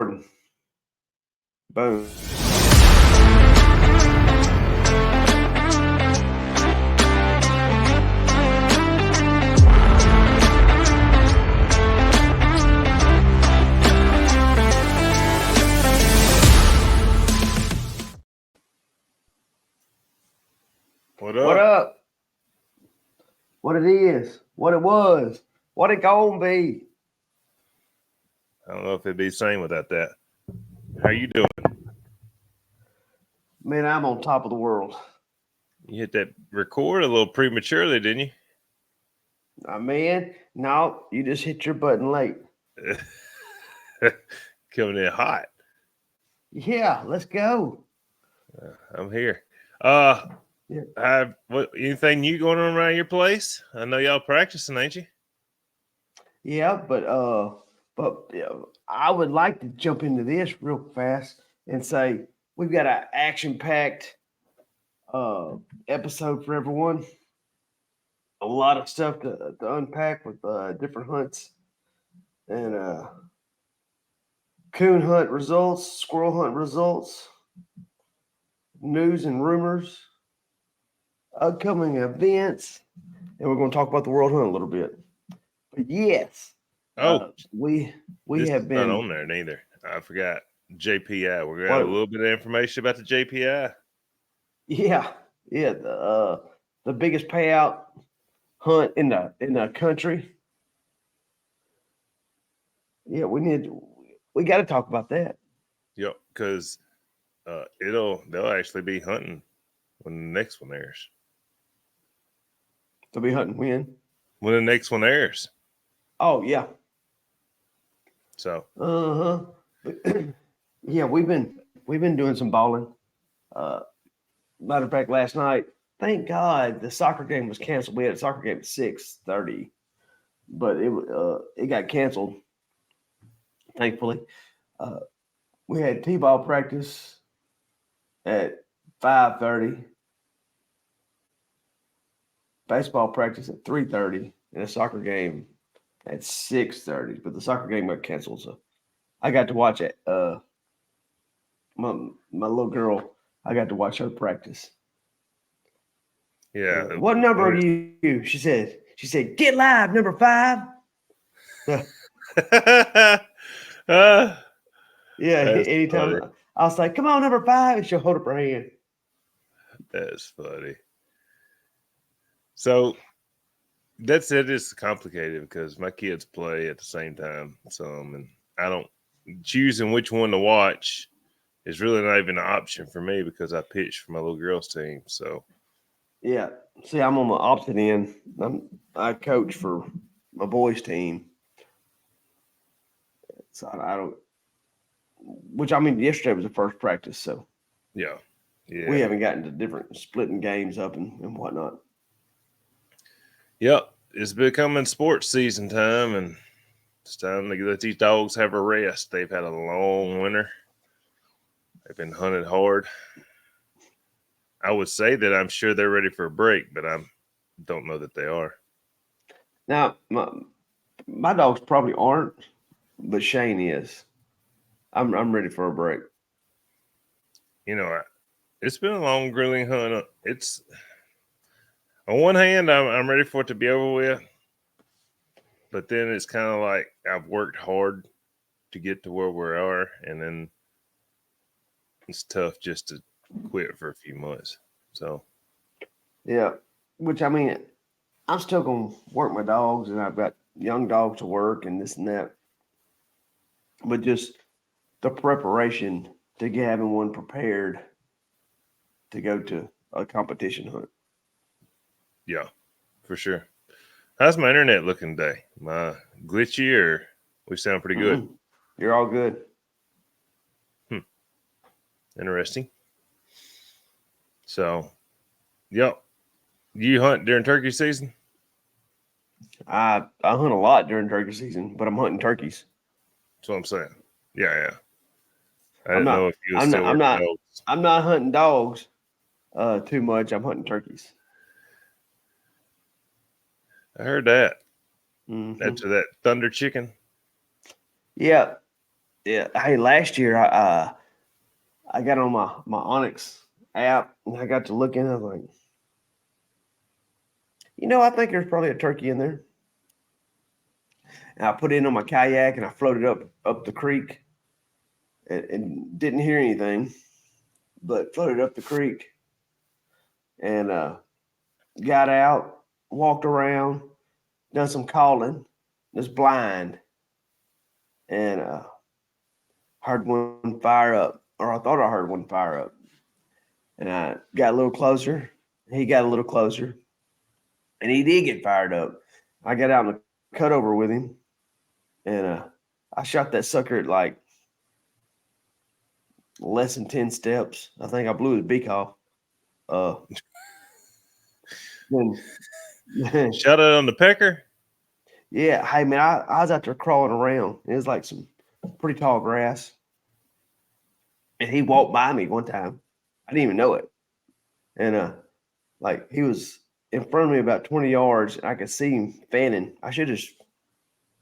recording. Boom. What up? What up? What it is, what it was, what it gonna be. I don't know if it'd be the same without that. How you doing? Man, I'm on top of the world. You hit that record a little prematurely, didn't Man, no, you just hit your button late. you? Coming in hot. Yeah, let's go. I'm here. Yeah. Anything new going on around your place? I know y'all practicing, ain't you? Yeah, but I would like to jump into this real fast and say we've got an action-packed episode for everyone. A lot of stuff to unpack with different hunts and coon hunt results, squirrel hunt results, news and rumors, upcoming events, and we're going to talk about the World Hunt a little bit. But yes, we this have is been not on there neither. I forgot JPI. We're gonna have a little bit of information about the JPI. Yeah, the biggest payout hunt in the country. Yeah, we got to talk about that. Yep, because they'll actually be hunting when the next one airs. They'll be hunting when the next one airs. Oh yeah. So. Yeah, we've been doing some balling. Matter of fact, last night, thank God the soccer game was canceled. We had a soccer game at 6:30, but it got canceled. Thankfully, we had t-ball practice at 5:30, baseball practice at 3:30, and a soccer game at 6:30. But the soccer game got canceled, so I got to watch it. My little girl, I got to watch her practice. Yeah. What number are you? She said, get live, number 5. Yeah, anytime funny. I was like, come on, number 5, and she'll hold up her hand. That's funny. So that's it. It's complicated because my kids play at the same time. And I don't choosing which one to watch is really not even an option for me because I pitch for my little girls team. So yeah, see, I'm on the opposite end. I coach for my boys team, so I don't. Which I mean, yesterday was the first practice, so yeah, we haven't gotten to different splitting games up and whatnot. Yep, it's becoming sports season time, and it's time to let these dogs have a rest. They've had a long winter. They've been hunted hard. I would say that I'm sure they're ready for a break, but I don't know that they are. Now, my dogs probably aren't, but Shane is. I'm ready for a break. You know, it's been a long, grueling hunt. It's on one hand, I'm ready for it to be over with, but then it's kind of like I've worked hard to get to where we are, and then it's tough just to quit for a few months. So, yeah, which I mean, I'm still gonna work my dogs, and I've got young dogs to work and this and that, but just the preparation to get having one prepared to go to a competition hunt. Yeah, for sure. How's my internet looking today? Am I glitchy or we sound pretty good? You're all good. Interesting. So, yep. You hunt during turkey season? I hunt a lot during turkey season, but I'm hunting turkeys. That's what I'm saying. Yeah. I didn't know if you were still working dogs. I'm not hunting dogs too much. I'm hunting turkeys. I heard that. After that thunder chicken. Yeah. Yeah. Hey, last year I got on my Onyx app and I got to look in. I was like, I think there's probably a turkey in there. And I put it in on my kayak and I floated up the creek and didn't hear anything, but floated up the creek and got out, walked around, done some calling, just blind, and heard one fire up, or I thought I heard one fire up, and I got a little closer. He got a little closer, and he did get fired up. I got out in the cutover with him, and I shot that sucker at like less than 10 steps. I think I blew his beak off. Then, Shot it on the pecker. yeah, hey man, I was out there crawling around. It was like some pretty tall grass. And he walked by me one time. I didn't even know it. And like he was in front of me about 20 yards, and I could see him fanning. I should have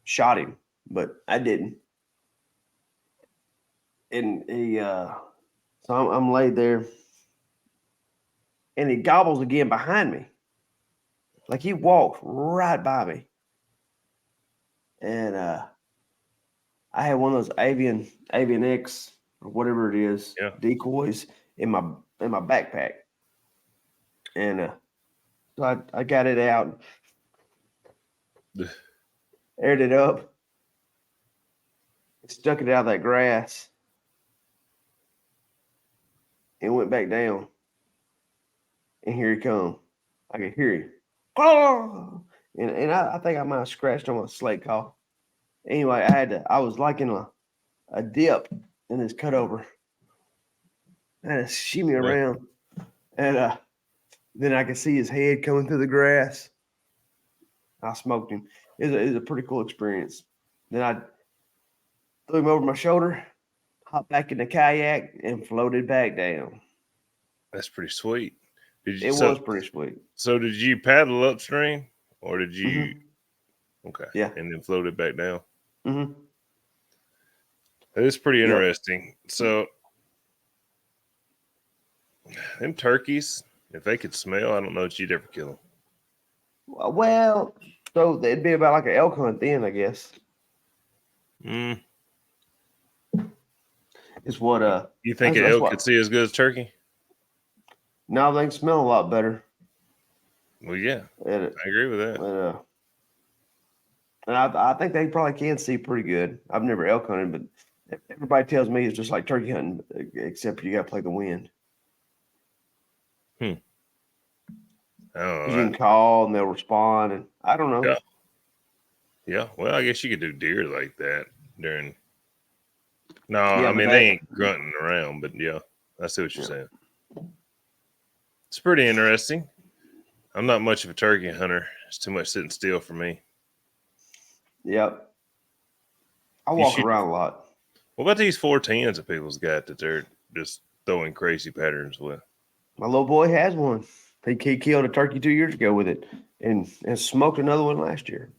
shot him, but I didn't. And so I'm laid there, and he gobbles again behind me. Like he walked right by me. And I had one of those avian X or whatever it is, Yeah. decoys in my backpack. And so I got it out, aired it up, stuck it out of that grass, and went back down. And here he come. I could hear him. Oh! And I think I might have scratched on my slate call. Anyway, I was like in a dip in this cutover. I had to shimmy around. And then I could see his head coming through the grass. I smoked him. It was a pretty cool experience. Then I threw him over my shoulder, hopped back in the kayak, and floated back down. That's pretty sweet. It was pretty sweet. So did you paddle upstream, or did you? Mm-hmm. Okay. Yeah. And then float it back down. Mm-hmm. That is pretty interesting. So them turkeys, if they could smell, I don't know that you'd ever kill them. Well, so it'd be about like an elk hunt then, I guess. Is what you think an elk could see as good as turkey? No, they can smell a lot better. Well, yeah, I agree with that. And I think they probably can see pretty good. I've never elk hunted, but everybody tells me it's just like turkey hunting, except you got to play the wind. I don't know. You can call and they'll respond, and I don't know. Yeah. Well, I guess you could do deer like that during. No, I mean they ain't grunting around, but yeah, I see what you're saying. It's pretty interesting. I'm not much of a turkey hunter. It's too much sitting still for me. Yep. I walk around a lot. What about these 410s that people's got that they're just throwing crazy patterns with? My little boy has one. He killed a turkey 2 years ago with it and smoked another one last year.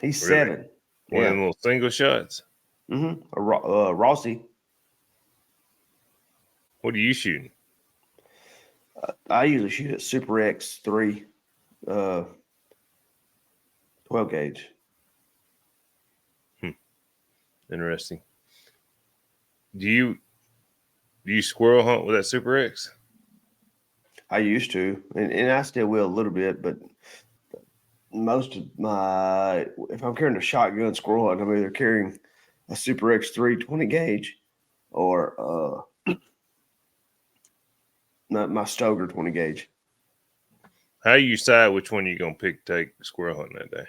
He's really? 7. One of them little single shots? Mm-hmm. Rossi. What are you shooting? I usually shoot at Super X3, 12 gauge. Interesting. Do you squirrel hunt with that Super X? I used to, and I still will a little bit, but most of my, if I'm carrying a shotgun squirrel hunt, I'm either carrying a Super X3 20 gauge or my Stoker 20 gauge. How do you decide which one you're going to take squirrel hunting that day?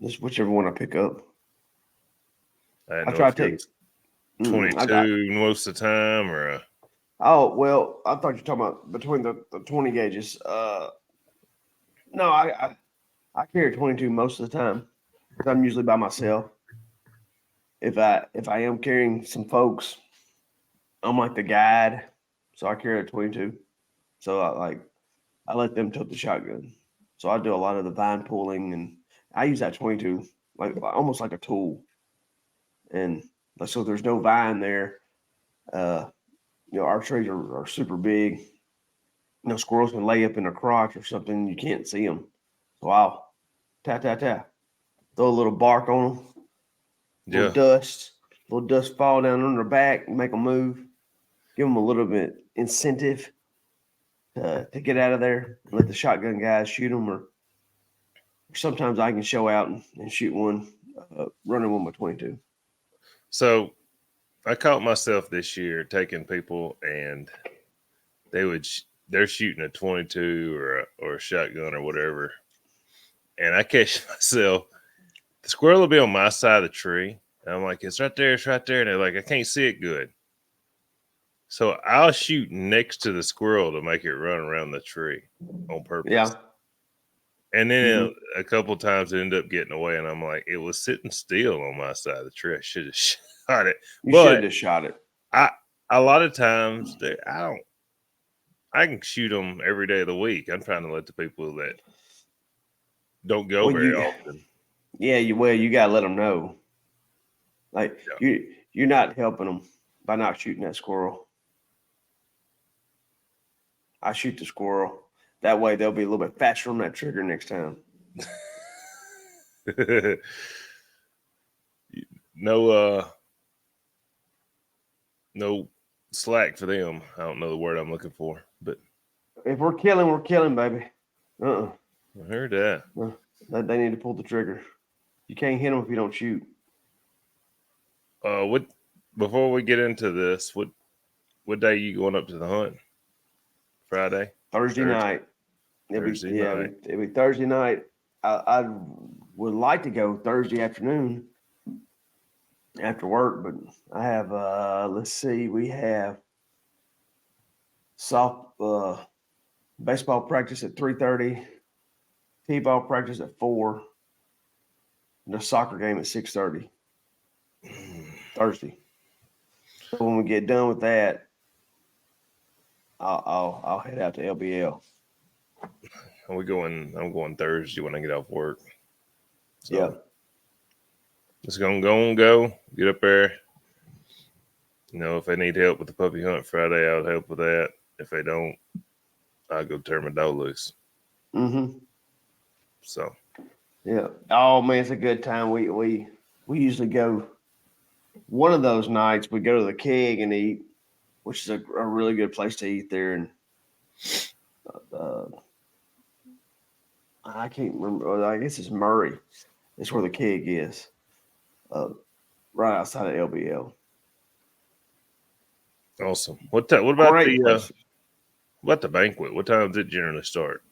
Just whichever one I pick up. I try to take 22 most of the time, or oh well, I thought you were talking about between the 20 gauges. No, I carry 22 most of the time. I'm usually by myself. If I am carrying some folks, I'm like the guide, so I carry a 22. So I let them tote the shotgun. So I do a lot of the vine pulling, and I use that 22 like almost like a tool, and so there's no vine there. Our trees are super big. Squirrels can lay up in a crotch or something. You can't see them. So I'll tap, tap, tap. Throw a little bark on them, Yeah. little dust fall down on their back, make them move. Give them a little bit incentive to get out of there. Let the shotgun guys shoot them, or sometimes I can show out and shoot one running with my 22. So I caught myself this year taking people and they're shooting a 22 or a shotgun or whatever, and I catch myself. The squirrel will be on my side of the tree, and I'm like, it's right there, and they're like, I can't see it good. So I'll shoot next to the squirrel to make it run around the tree on purpose. Yeah. And then a couple times it ended up getting away, and I'm like, it was sitting still on my side of the tree. I should have shot it. You should have just shot it. A lot of times I can shoot them every day of the week. I'm trying to let the people that don't go very often. Yeah, you gotta let them know. Like you're not helping them by not shooting that squirrel. I shoot the squirrel. That way they'll be a little bit faster on that trigger next time. No slack for them. I don't know the word I'm looking for, but if we're killing, baby. I heard that. They need to pull the trigger. You can't hit them if you don't shoot. Before we get into this, what day are you going up to the hunt? Friday? Thursday night. It'll be Thursday night. I would like to go Thursday afternoon after work, but I have let's see, we have baseball practice at 3:30, t-ball practice at 4, and a soccer game at 6:30 Thursday. So when we get done with that, I'll head out to LBL. I'm going Thursday when I get off work. So yeah. Just gonna go, get up there. If they need help with the puppy hunt Friday, I'll help with that. If they don't, I'll go turn my dog loose. Mm-hmm. So. Yeah. Oh man, it's a good time. We usually go one of those nights. We go to the Keg and eat, which is a really good place to eat there. And I can't remember. I guess it's Murray. It's where the Keg is, right outside of LBL. Awesome. What about the banquet? What time does it generally start?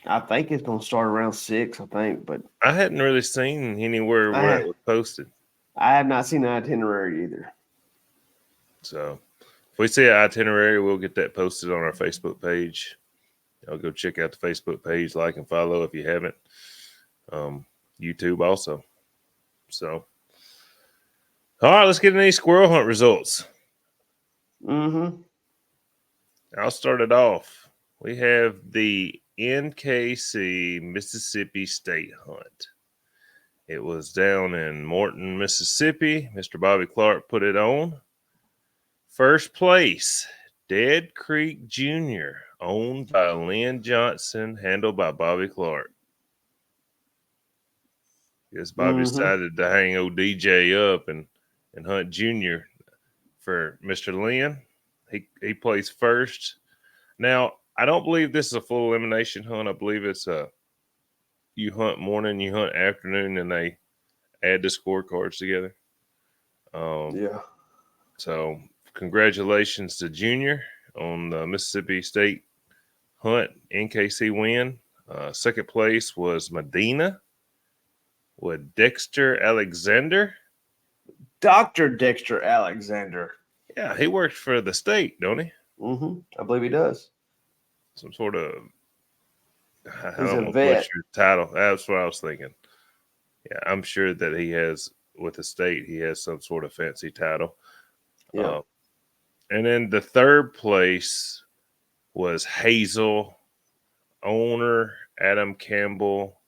I think it's going to start around 6. I think, but I hadn't really seen anywhere where it was posted. I have not seen the itinerary either. So, if we see an itinerary, we'll get that posted on our Facebook page. I'll go check out the Facebook page, like and follow if you haven't. YouTube also. So, all right, let's get into these squirrel hunt results. Mm-hmm. I'll start it off. We have the NKC Mississippi State Hunt. It was down in Morton, Mississippi. Mr. Bobby Clark put it on. First place, Dead Creek Jr., owned by Lynn Johnson, handled by Bobby Clark. Guess Bobby decided to hang old DJ up and hunt Junior for Mr. Lynn. He placed first. Now, I don't believe this is a full elimination hunt. I believe it's you hunt morning, you hunt afternoon, and they add the scorecards together. Yeah. So, congratulations to Junior on the Mississippi State Hunt NKC win. Second place was Medina with Dexter Alexander. Dr. Dexter Alexander. Yeah, he works for the state, don't he? Mm-hmm. I believe he does. Some sort of, I He's don't a know vet. what's your title. That's what I was thinking. Yeah, I'm sure that he has, with the state, he has some sort of fancy title. Yeah. And then the third place was Hazel, owner Adam Campbell,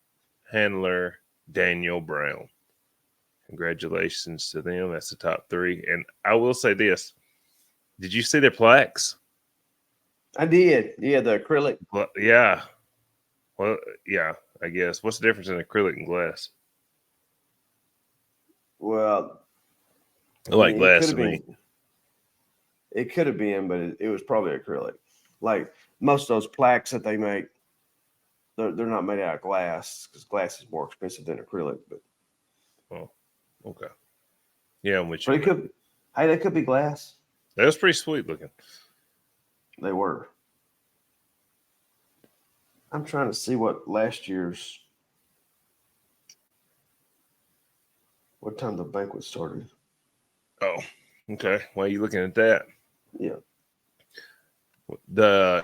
Handler, Daniel Brown. Congratulations to them. That's the top 3. And I will say this. Did you see their plaques? I did. Yeah, the acrylic. Yeah. Well, yeah, I guess. What's the difference in acrylic and glass? Well, I like it could glass have to me. been. It could have been, but it was probably acrylic. Like most of those plaques that they make, they're not made out of glass because glass is more expensive than acrylic. But Okay. Yeah, I'm with but you. it could. Hey, they could be glass. That was pretty sweet looking. They were. I'm trying to see what last year's. What time the banquet started? Oh, okay. Why are you looking at that? Yeah. The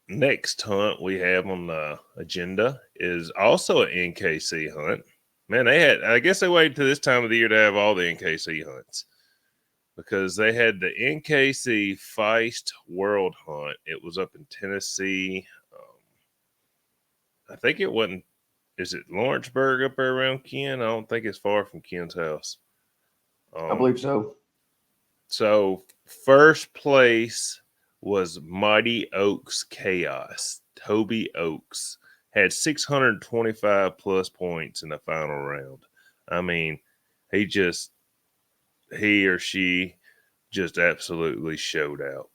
next hunt we have on the agenda is also an NKC hunt. Man, I guess they waited to this time of the year to have all the NKC hunts because they had the NKC Feist World Hunt. It was up in Tennessee. I think it wasn't, is it Lawrenceburg up there around Ken? I don't think it's far from Ken's house. I believe so. So first place was Mighty Oaks Chaos. Toby Oaks had 625 plus points in the final round. I mean, he or she just absolutely showed out.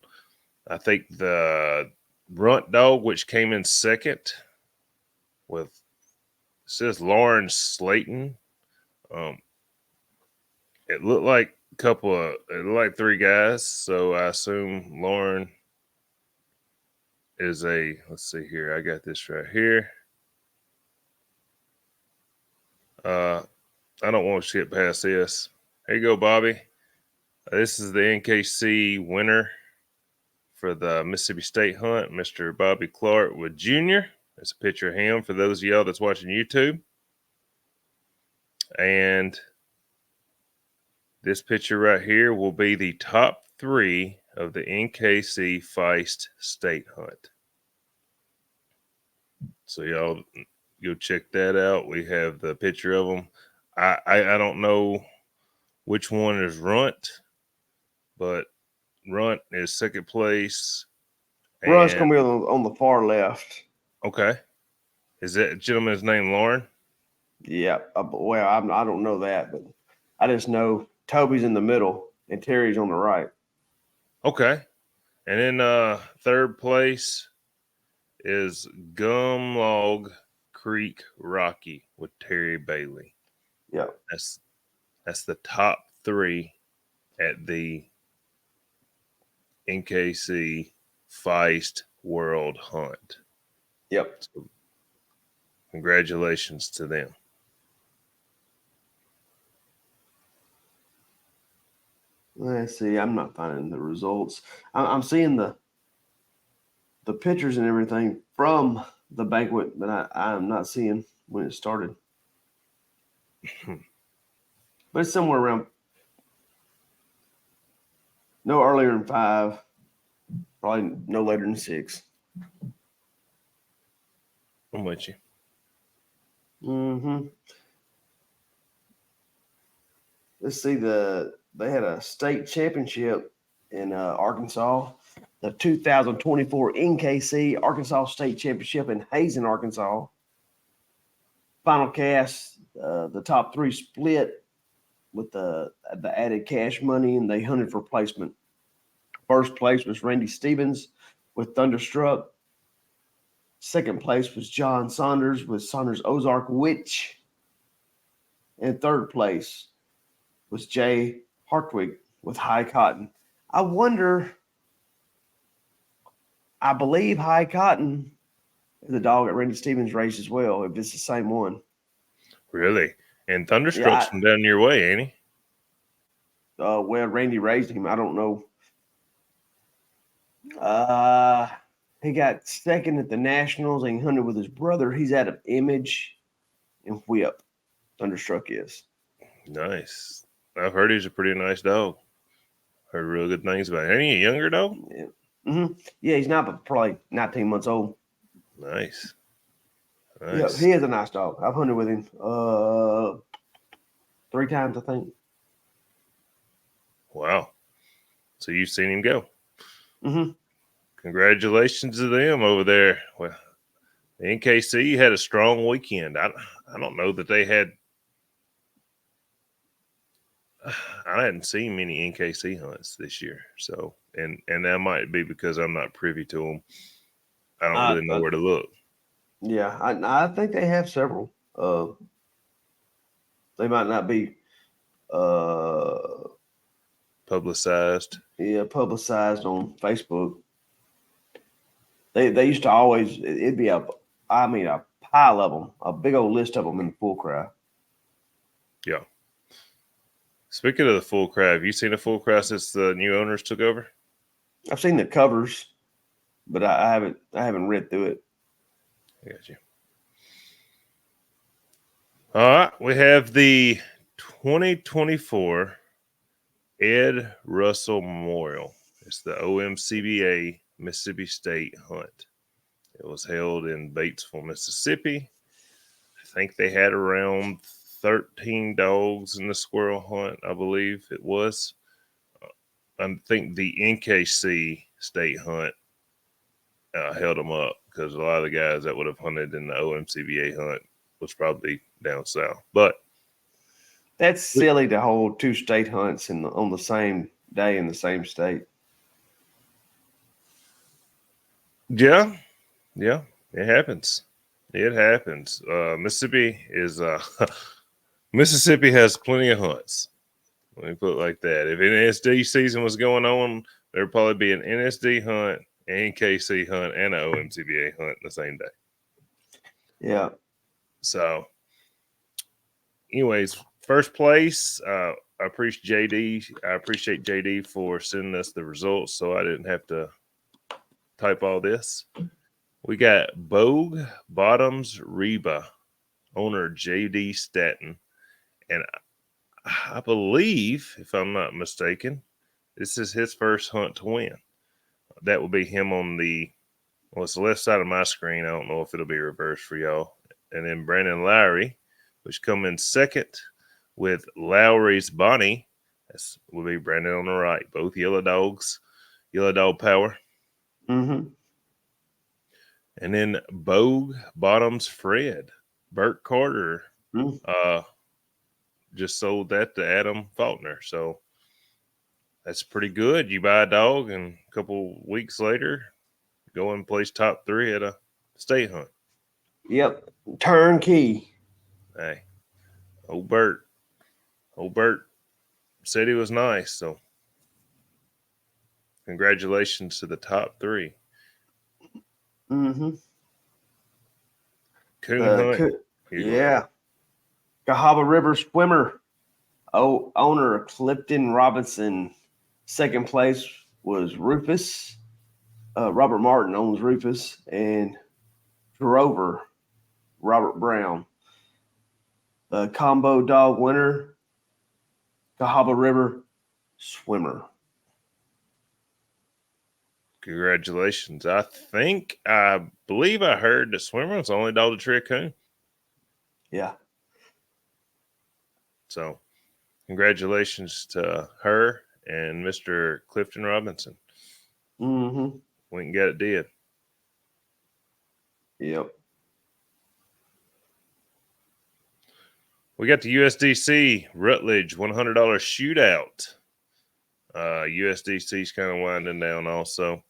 I think the Runt Dog, which came in second with, it says Lauren Slayton. It looked like it looked like 3 guys. So I assume Lauren is let's see here. I got this right here. I don't want to skip past this. Here you go, Bobby. This is the NKC winner for the Mississippi State Hunt, Mr. Bobby Clark with Jr. There's a picture of him for those of y'all that's watching YouTube. And this picture right here will be the top 3 of the NKC Feist State Hunt. So y'all go check that out. We have the picture of them. I don't know which one is Runt, but Runt is second place. Runt's gonna be on the far left. Okay. Is that gentleman's name Lauren? Yeah. Well, I don't know that, but I just know Toby's in the middle and Terry's on the right. Okay. And then third place is Gumlog Creek Rocky with Terry Bailey. Yeah. That's the top 3 at the NKC Feist World Hunt. Yep. So congratulations to them. Let's see. I'm not finding the results. I'm seeing the pictures and everything from the banquet, but I'm not seeing when it started. But it's somewhere around no earlier than 5, probably no later than 6. I'm with you. Mm-hmm. Let's see. They had a state championship in Arkansas, the 2024 NKC Arkansas State Championship in Hazen, Arkansas. Final cast, the top 3 split with the added cash money, and they hunted for placement. First place was Randy Stevens with Thunderstruck. Second place was John Saunders with Saunders Ozark Witch. And third place was Jay Hartwig with High Cotton. I believe High Cotton is the dog that Randy Stevens raised as well, if it's the same one. Really? And Thunderstruck's from down your way, ain't he? Well, Randy raised him. I don't know. He got second at the Nationals and he hunted with his brother. He's out of Image and Whip. Thunderstruck is. Nice. I've heard he's a pretty nice dog. Heard real good things about him. Ain't he a younger dog? Yeah. Mm-hmm. Yeah, he's not, but probably 19 months old. Nice. Yeah, Nice. he is a nice dog. I've hunted with him 3 times, I think. Wow. So you've seen him go. Mm-hmm. Congratulations to them over there. Well, the NKC had a strong weekend. I don't know that they had. I hadn't seen many NKC hunts this year, so and that might be because I'm not privy to them. I don't really know where to look. Yeah, I think they have several. They might not be uh Publicized. yeah, publicized on Facebook. They used to always it'd be a pile of them, a big old list of them in the full cry. Yeah. Speaking of the full cry, have you seen a full cry since the new owners took over? I've seen the covers, but I haven't read through it. I got you. All right, we have the 2024 Ed Russell Memorial. It's the OMCBA Mississippi State Hunt. It was held in Batesville, Mississippi. I think they had around 13 dogs in the squirrel hunt, I believe it was. I think the NKC State Hunt held them up because a lot of the guys that would have hunted in the OMCBA hunt was probably down south. But That's silly to hold 2 state hunts on the same day in the same state. yeah, it happens. It happens. Mississippi is Mississippi has plenty of hunts. Let me put it like that. If NSD season was going on, there'd probably be an NSD hunt, an NKC hunt, and an OMCBA hunt the same day. Yeah. So, anyways, first place. I appreciate JD for sending us the results, so I didn't have to type all this. We got Bogue Bottoms Reba, owner JD Staton, and I believe, if I'm not mistaken, this is his first hunt to win. That will be him on it's the left side of my screen. I don't know if it'll be reversed for y'all. And then Brandon Lowry, which come in second with Lowry's Bonnie. That will be Brandon on the right. Both yellow dogs, yellow dog power. Mm-hmm. And then Bogue Bottoms Fred. Bert Carter just sold that to Adam Faulkner. So that's pretty good. You buy a dog, and a couple weeks later, go and place top 3 at a state hunt. Yep. Turnkey. Hey, old Bert said he was nice. So congratulations to the top 3. Mm-hmm. Coon Hunt. Yeah. Cahaba River Swimmer. Owner Clifton Robinson. Second place was Rufus. Robert Martin owns Rufus, and Drover Robert Brown. Combo dog winner Cahaba River Swimmer. Congratulations. I believe I heard the swimmer was the only dog to trick coon. Yeah. So congratulations to her and Mr. Clifton Robinson. Mm-hmm. We can get it did. Yep. We got the USDC Rutledge $100 shootout. USDC's kind of winding down also.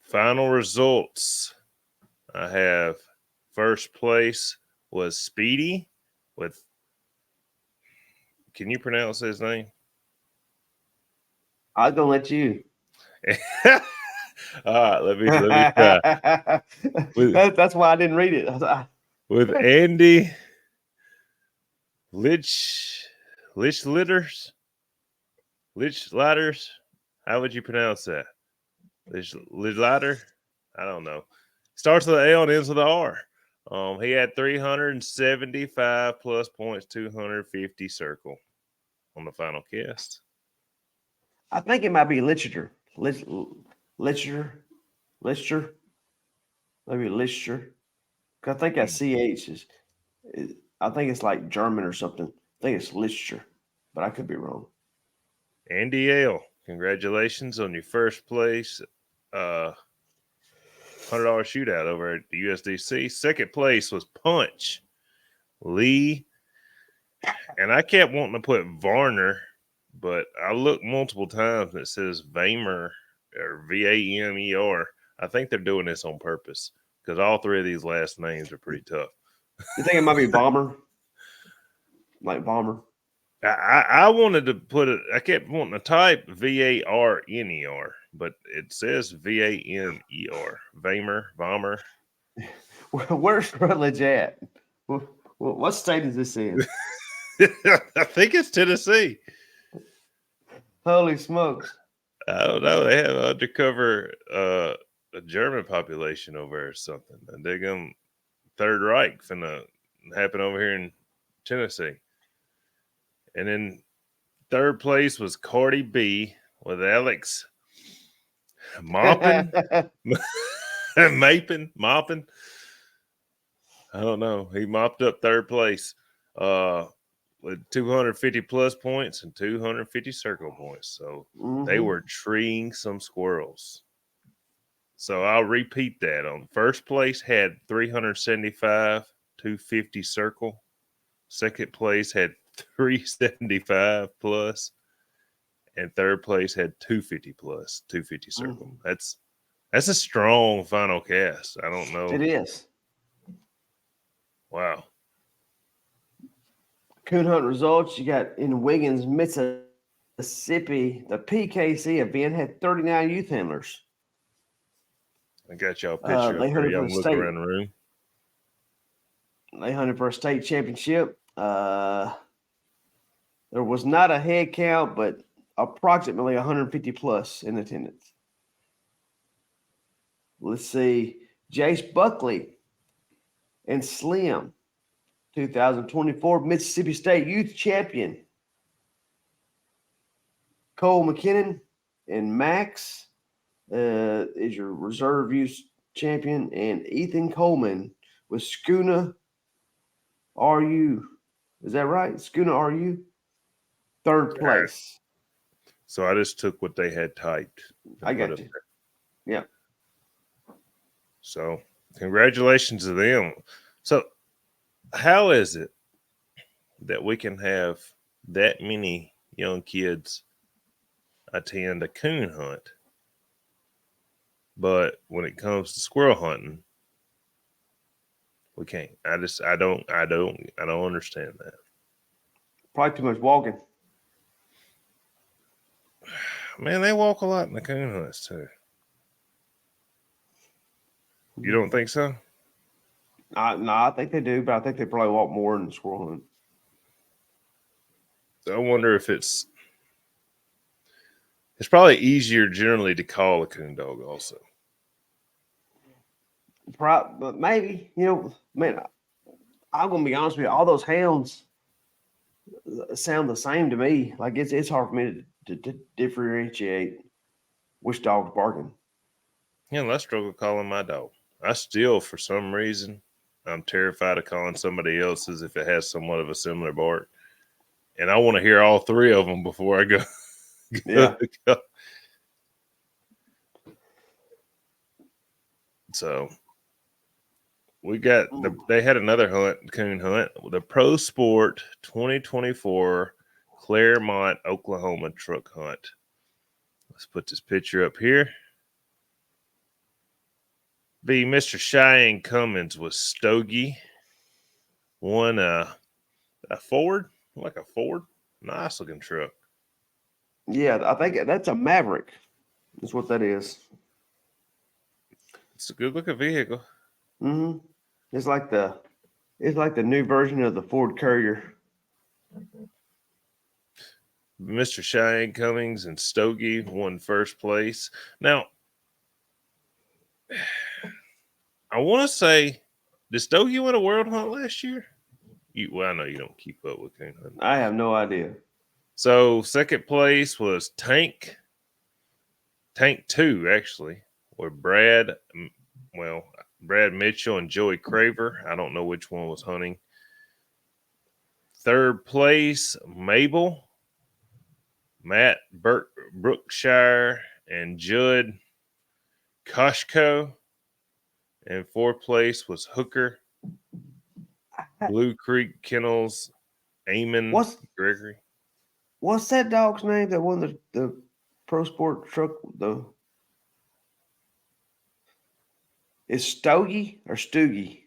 Final results. I have first place was Speedy with. Can you pronounce his name? I was gonna let you. All right, let me try. That's why I didn't read it. With Andy Lichliders. How would you pronounce that? Lichlader? I don't know. Starts with an L and ends with an R. He had 375 plus points, 250 circle on the final cast. I think it might be Literature. Maybe Literature. 'Cause I think that CH I think it's like German or something. I think it's literature, but I could be wrong. Andy L, congratulations on your first place $100 shootout over at the USDC. Second place was Punch Lee, and I kept wanting to put Varner, but I looked multiple times and it says Vamer or Vamer. I think they're doing this on purpose because all three of these last names are pretty tough. You think it might be Bomber? Like Bomber? I wanted to put it. I kept wanting to type Varner, but it says Vaner. Vamer. Where's Rutledge at? What state is this in? I think it's Tennessee. Holy smokes! I don't know. They have undercover a German population over there or something. And they're going Third Reich finna happen over here in Tennessee. And then third place was Cardi B with Alex mopping. Mopping. I don't know. He mopped up third place with 250 plus points and 250 circle points. So they were treeing some squirrels. So I'll repeat that. On first place had 375, 250 circle. Second place had 375 plus. And third place had 250 plus, 250 circle. That's a strong final cast. I don't know. It is. Wow. Coon hunt results. You got in Wiggins, Mississippi, the PKC event had 39 youth handlers. I got y'all picture they up there. Y'all hunted for look the around the room. They hunted for a state championship. There was not a head count, but approximately 150 plus in attendance. Let's see. Jace Buckley and Slim, 2024 Mississippi State Youth Champion. Cole McKinnon and Max is your reserve youth champion. And Ethan Coleman with Schooner RU. Is that right? Schooner RU? Third place. So I just took what they had typed. I got you. Yeah. So congratulations to them. So how is it that we can have that many young kids attend a coon hunt, but when it comes to squirrel hunting, we can't? I don't understand that. Probably too much walking. Man, they walk a lot in the coon hunts too. You don't think so? No, I think they do, but I think they probably walk more in the squirrel hunt. I wonder if it's probably easier generally to call a coon dog also. But maybe, man, I'm going to be honest with you. All those hounds sound the same to me. Like it's hard for me to differentiate which dog's barking. Yeah, I struggle calling my dog. I still, for some reason, I'm terrified of calling somebody else's if it has somewhat of a similar bark. And I want to hear all three of them before I go. Yeah. So we got they had another coon hunt, the Pro Sport 2024 Claremont, Oklahoma truck hunt. Let's put this picture up here. Mr. Cheyenne Cummins was Stogie. Won a Ford, like a Ford. Nice looking truck. Yeah, I think that's a Maverick. That's what that is. It's a good looking vehicle. Mm-hmm. It's like the new version of the Ford Courier. Mr. Cheyenne Cummings and Stogie won first place. Now, I want to say, did Stogie win a world hunt last year? Well, I know you don't keep up with coon hunting. I have no idea. So second place was Tank 2, actually, where Brad, well, Brad Mitchell and Joey Craver. I don't know which one was hunting. Third place, Mabel, Matt Brookshire, and Judd Koshko. And fourth place was Hooker, Blue Creek Kennels, Eamon Gregory. What's that dog's name that won the pro sport truck? Is Stogie or Stoogie?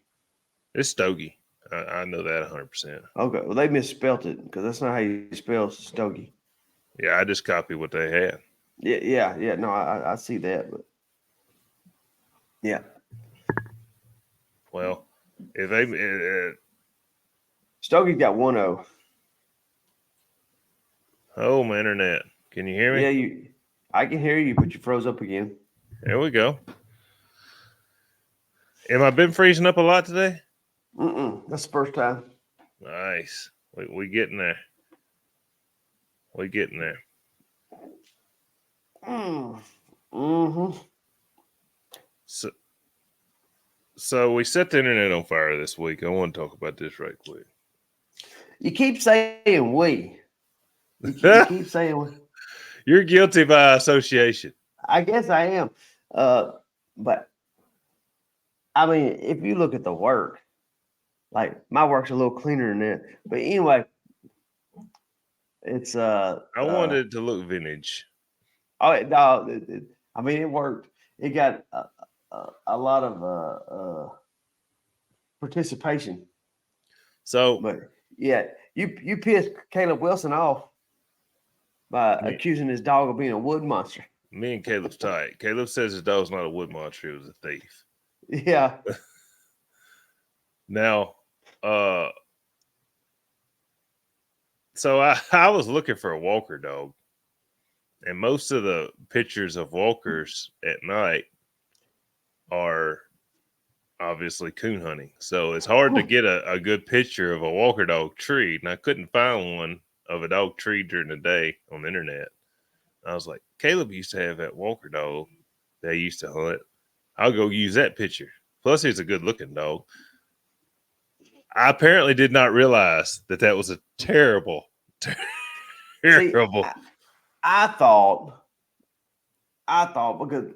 It's Stogie. I know that 100%. Okay, well they misspelt it because that's not how you spell Stogie. Yeah, I just copied what they had. Yeah. No, I see that, but yeah. Well, if they Stogie's got 1-0. oh, my internet. Can you hear me? Yeah, I can hear you, but you froze up again. There we go. Am I been freezing up a lot today? That's the first time. Nice. We getting there. We getting there. Mm-hmm. So we set the internet on fire this week. I want to talk about this right quick. You keep saying we. You keep saying we. You're guilty by association. I guess I am. But I mean, if you look at the work, like my work's a little cleaner than that. But anyway, it's I wanted it to look vintage. Oh no! I mean, it worked. It got a lot of participation. So, but yeah, you pissed Caleb Wilson off by accusing his dog of being a wood monster. Me and Caleb's tight. Caleb says his dog's not a wood monster; it was a thief. Yeah. Now, so I was looking for a walker dog, and most of the pictures of walkers at night are obviously coon hunting. So it's hard to get a good picture of a walker dog treed, and I couldn't find one of a dog treed during the day on the internet. I was like, Caleb used to have that walker dog that he used to hunt. I'll go use that picture. Plus, he's a good looking dog. I apparently did not realize that was a terrible. See, I thought because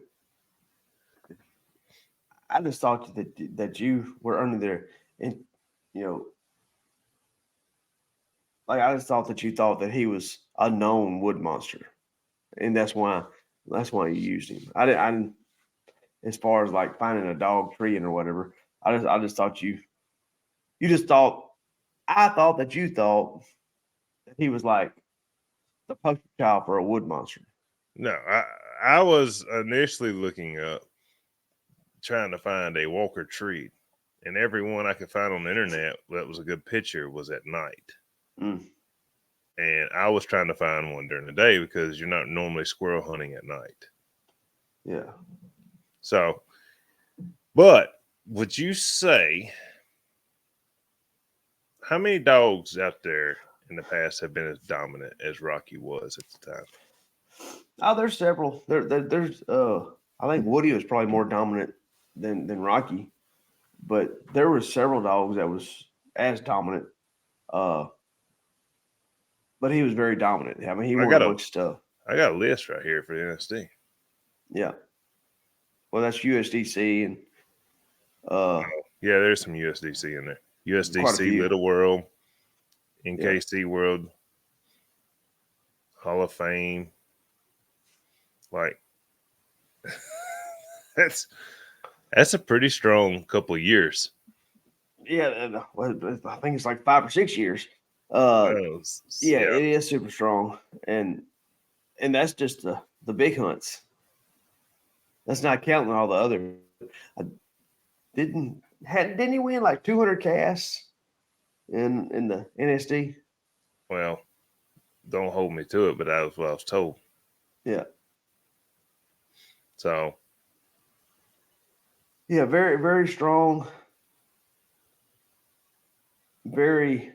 I just thought that you were under there, and like I just thought that you thought that he was a known wood monster, and that's why you used him. I didn't as far as like finding a dog treeing or whatever. I just thought you just thought I thought that you thought that he was like the poster child for a wood monster. No, I was initially looking up trying to find a walker treat, and every one I could find on the internet that was a good picture was at night. And I was trying to find one during the day because you're not normally squirrel hunting at night. Yeah. So, but would you say how many dogs out there in the past have been as dominant as Rocky was at the time? Oh, there's several. There's I think Woody was probably more dominant than Rocky, but there were several dogs that was as dominant. But he was very dominant. I mean, he won a bunch of stuff. I got a list right here for the NSD. Yeah. Well, that's USDC and yeah, there's some USDC in there. USDC Little World, NKC World, Hall of Fame. Like that's a pretty strong couple of years. Yeah, I think it's like 5 or 6 years. Yeah, it is super strong, and that's just the big hunts. That's not counting all the other. Didn't he win like 200 casts in the NSD? Well, don't hold me to it, but that was what I was told. Yeah. So. Yeah, very, very strong. Very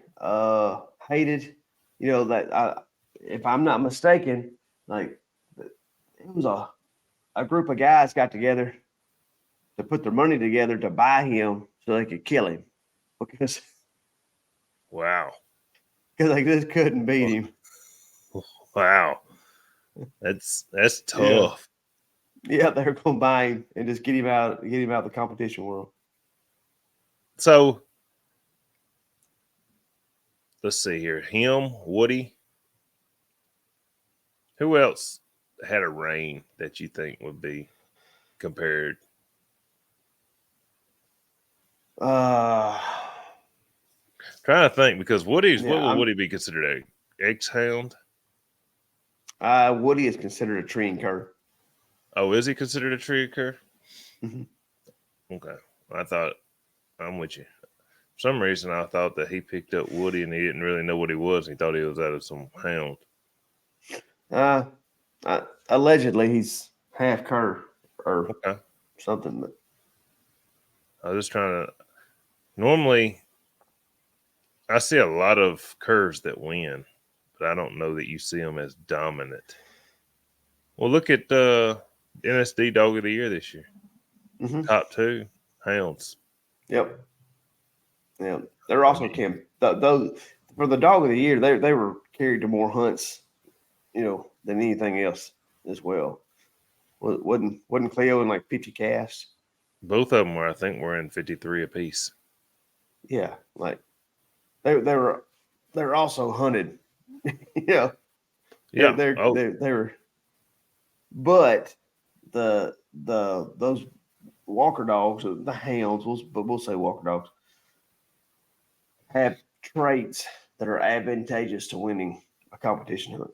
hated. You know, that if I'm not mistaken, like it was a group of guys got together to put their money together to buy him so they could kill him because Wow. they just couldn't beat him. Wow. That's Yeah. tough. Yeah, they're gonna buy him and just get him out of the competition world. So let's see here. Him, Woody. Who else had a reign that you think would be compared? Uh Trying to think because what yeah, would Woody be considered? A X-hound? Woody is considered a tree cur. Oh, is he considered a tree cur? Mhm. Okay. I thought I'm with you. For some reason I thought that he picked up Woody and he didn't really know what he was. He thought he was out of some hound. Uh, allegedly he's half cur or Okay. something, but I was just trying to normally I see a lot of curs that win, but I don't know that you see them as dominant. Well, look at NSD Dog of the Year this year. mhm. Top two hounds. Yep. Yeah, they're I also mean, those for the dog of the year. They were carried to more hunts, than anything else as well. Wasn't Cleo in like 50 casts? both of them were, I think, were in 53 apiece. Yeah, like they were also hunted. Yeah, Yeah. Oh, they were, but the those Walker dogs, the hounds, we'll say Walker dogs have traits that are advantageous to winning a competition hunt.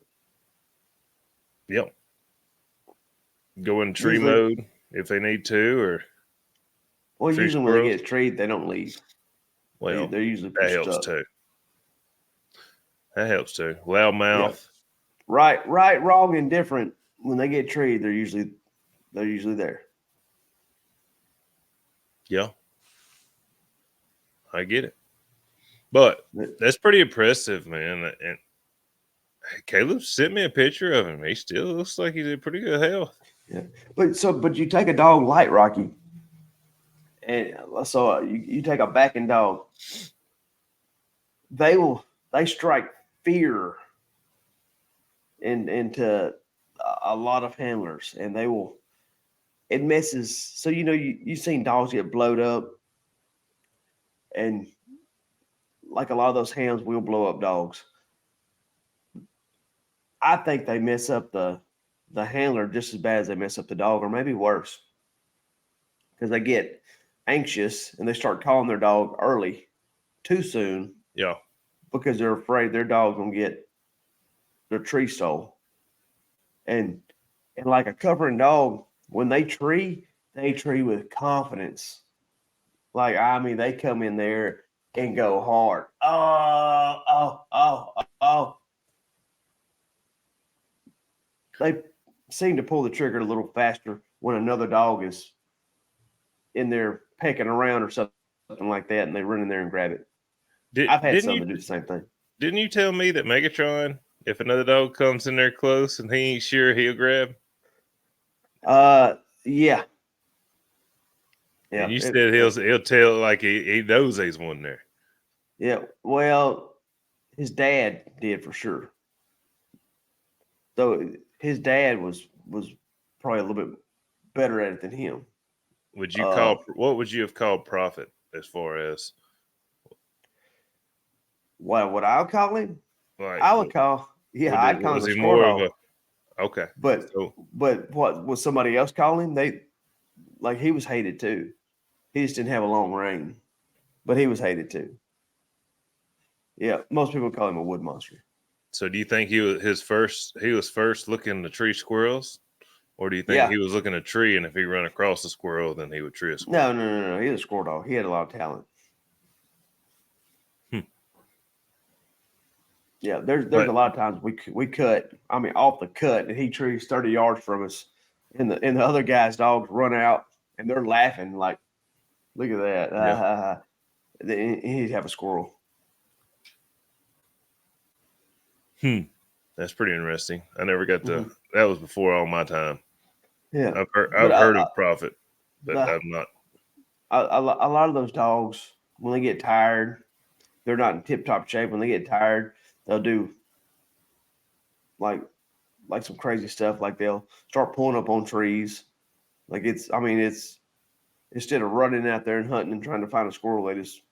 yep. Go in tree Usually, mode if they need to, or well, tree usually when they squirrels. get treed, they don't leave. Well, They're usually that pushed helps up. too. That helps too. Yeah, Loudmouth. right, wrong, and different. When they get treed, they're usually there. Yeah, I get it. But that's pretty impressive, man. And Caleb sent me a picture of him. He still looks like he's in pretty good health. Yeah, but you take a dog like Rocky, and so you take a backing dog. They strike fear into a lot of handlers, and they will. It messes. So you've seen dogs get blowed up, and like a lot of those hounds will blow up dogs. I think they mess up the handler just as bad as they mess up the dog, or maybe worse, because they get anxious and they start calling their dog early, too soon, Yeah. because they're afraid their dog's gonna get their tree stole. And like a covering dog, when they tree with confidence. Like I mean, they come in there and go hard. Oh, oh, oh, oh. They seem to pull the trigger a little faster when another dog is in there pecking around or something like that, and they run in there and grab it. I've had Didn't some you to do the same thing. didn't you tell me that Megatron, if another dog comes in there close and he ain't sure, he'll grab? Yeah, And yeah, you said he'll tell like he knows there's one there. yeah. Well, his dad did for sure. So his dad was probably a little bit better at it than him. What would you have called Prophet as far as What I would call him? like I would call yeah, I'd call him was a he squirrel more of dog. a okay? But So what would somebody else call him? They like he was hated too. He just didn't have a long reign, but he was hated too. Yeah, most people call him a wood monster. so do you think he was first looking to tree squirrels? Or do you think Yeah, he was looking at a tree and if he run across a squirrel, then he would tree a no, squirrel? no, no, no. He was a squirrel dog. He had a lot of talent. Hmm. Yeah, there's But a lot of times we cut. I mean, off the cut, and he trees 30 yards from us, and the other guy's dogs run out and they're laughing like, "Look at that!" yeah. Then he'd have a squirrel. Hmm. That's pretty interesting. I never got to Mhm. that was before all my time. Yeah, but I've heard of Prophet. but I'm not. A lot of those dogs, when they get tired, they're not in tip top shape. When they get tired, they'll do like some crazy stuff. Like they'll start pulling up on trees. Like it's instead of running out there and hunting and trying to find a squirrel, they just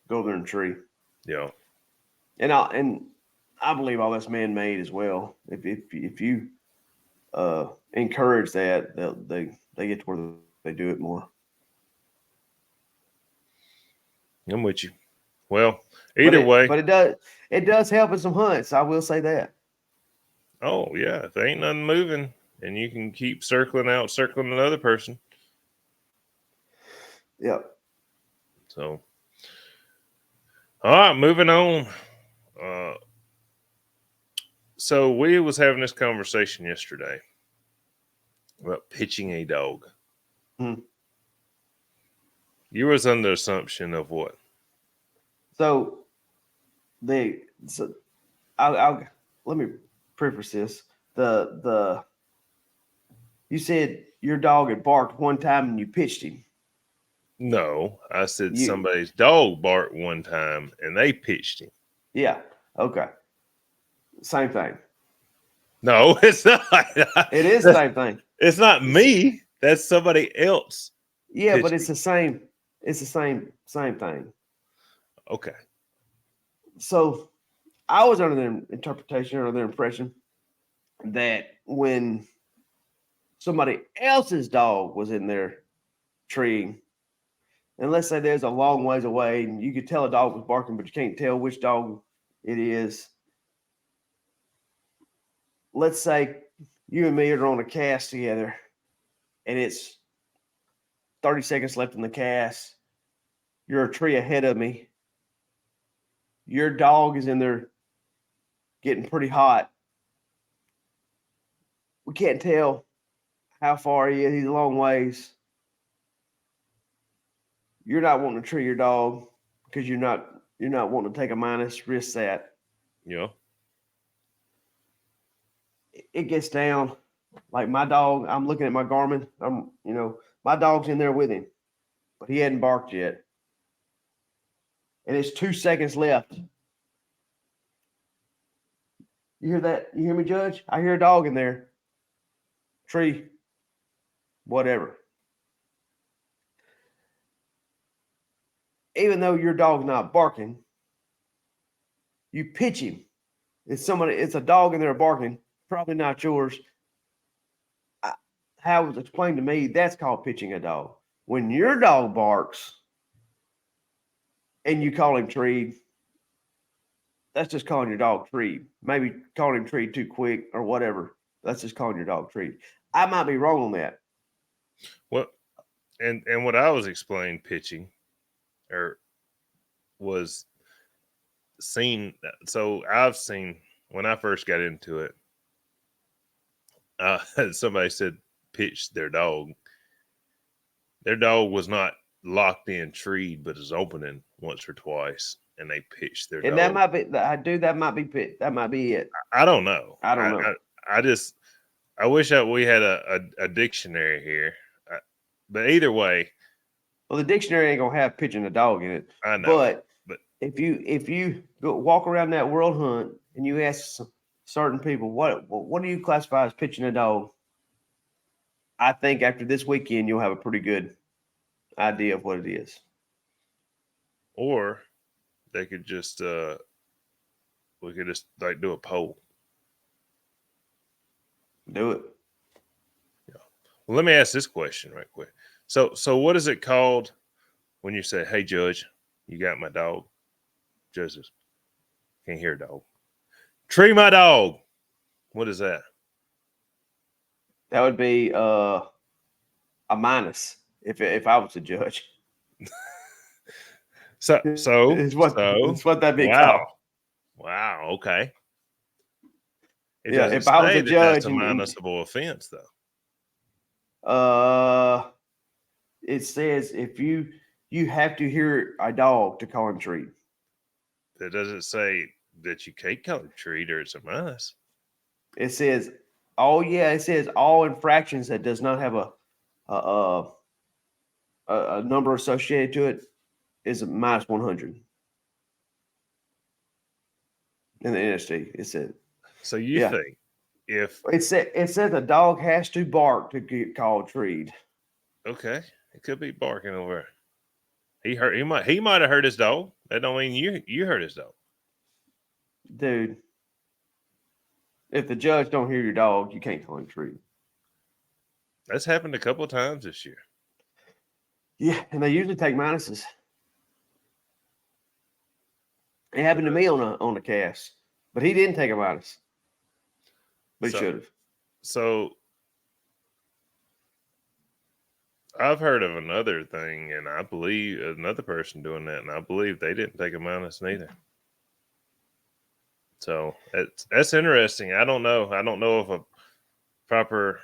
go there and tree. Yeah. And I believe all that's man made as well. If you encourage that, they get to where they do it more. I'm with you. Well, either way. But it does help in some hunts. I will say that. Oh yeah, if there ain't nothing moving, and you can keep circling another person. Yep. So, all right, moving on. So we was having this conversation yesterday about pitching a dog. Hmm. You was under the assumption of what? So so I'll let me preface this. The you said your dog had barked one time and you pitched him. No, I said You somebody's dog barked one time and they pitched him. Yeah. Okay. Same thing. No, it's not. It is the same thing. It's not me. That's somebody else. Yeah, but it's pitching. the same. It's the same thing. Okay. So I was under the interpretation or the impression that when somebody else's dog was in their tree, and let's say there's a long ways away, and you could tell a dog was barking, but you can't tell which dog it is. Let's say you and me are on a cast together, and it's 30 seconds left in the cast. You're a tree ahead of me. Your dog is in there getting pretty hot. We can't tell how far he is. He's a long ways. You're not wanting to tree your dog because you're not wanting to take a minus, risk that. Yeah. It gets down. Like my dog, I'm looking at my Garmin. My dog's in there with him, but he hadn't barked yet. And it's 2 seconds left. You hear that? You hear me, Judge? I hear a dog in there. Tree. Whatever. Even though your dog's not barking, you pitch him. It's a dog in there barking, probably not yours. How it was explained to me, that's called pitching a dog. When your dog barks and you call him treed, that's just calling your dog treed. Maybe calling him treed too quick or whatever. That's just calling your dog treed. I might be wrong on that. Well, and what I was explaining pitching, or was seen. So I've seen when I first got into it. Somebody said pitch their dog. Their dog was not locked in treed, but is opening once or twice, and they pitched their And dog. that might be, that might be it. I don't know. I don't know. I wish that we had a dictionary here. But either way. Well, the dictionary ain't gonna have pitching a dog in it. I know. But if you go walk around that World Hunt and you ask certain people what do you classify as pitching a dog, I think after this weekend you'll have a pretty good idea of what it is. Or they could just we could just like do a poll. Do it. Yeah. Well, let me ask this question right quick. So what is it called when you say, "Hey, Judge, you got my dog"? Judge says, "Can't hear, dog." Tree my dog. What is that? That would be a minus if I was a judge. So it's what that'd be wow. called. Wow. Okay. It Yeah, doesn't if I was say a that judge, that's a minusable offense, though. It says if you have to hear a dog to call him treat. It doesn't say that you can't call him treat or it's a minus. It says, it says all infractions that does not have a a number associated to it is a minus 100 in the NSD. It said. So you think if it said the dog has to bark to get called treed. okay, it could be barking over. He might have hurt his dog. That don't mean you hurt his dog. Dude, if the judge don't hear your dog, you can't call him treed. That's happened a couple of times this year. Yeah, and they usually take minuses. It happened to me on a cast, but he didn't take a minus. But he should have. So I've heard of another thing, and I believe another person doing that, and I believe they didn't take a minus neither. So that's interesting. I don't know. I don't know if a proper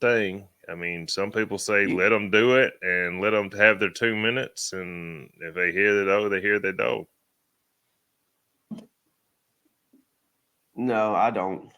thing. I mean, some people say let them do it and let them have their 2 minutes, and if they hear the dog, they hear their dog. No, I don't.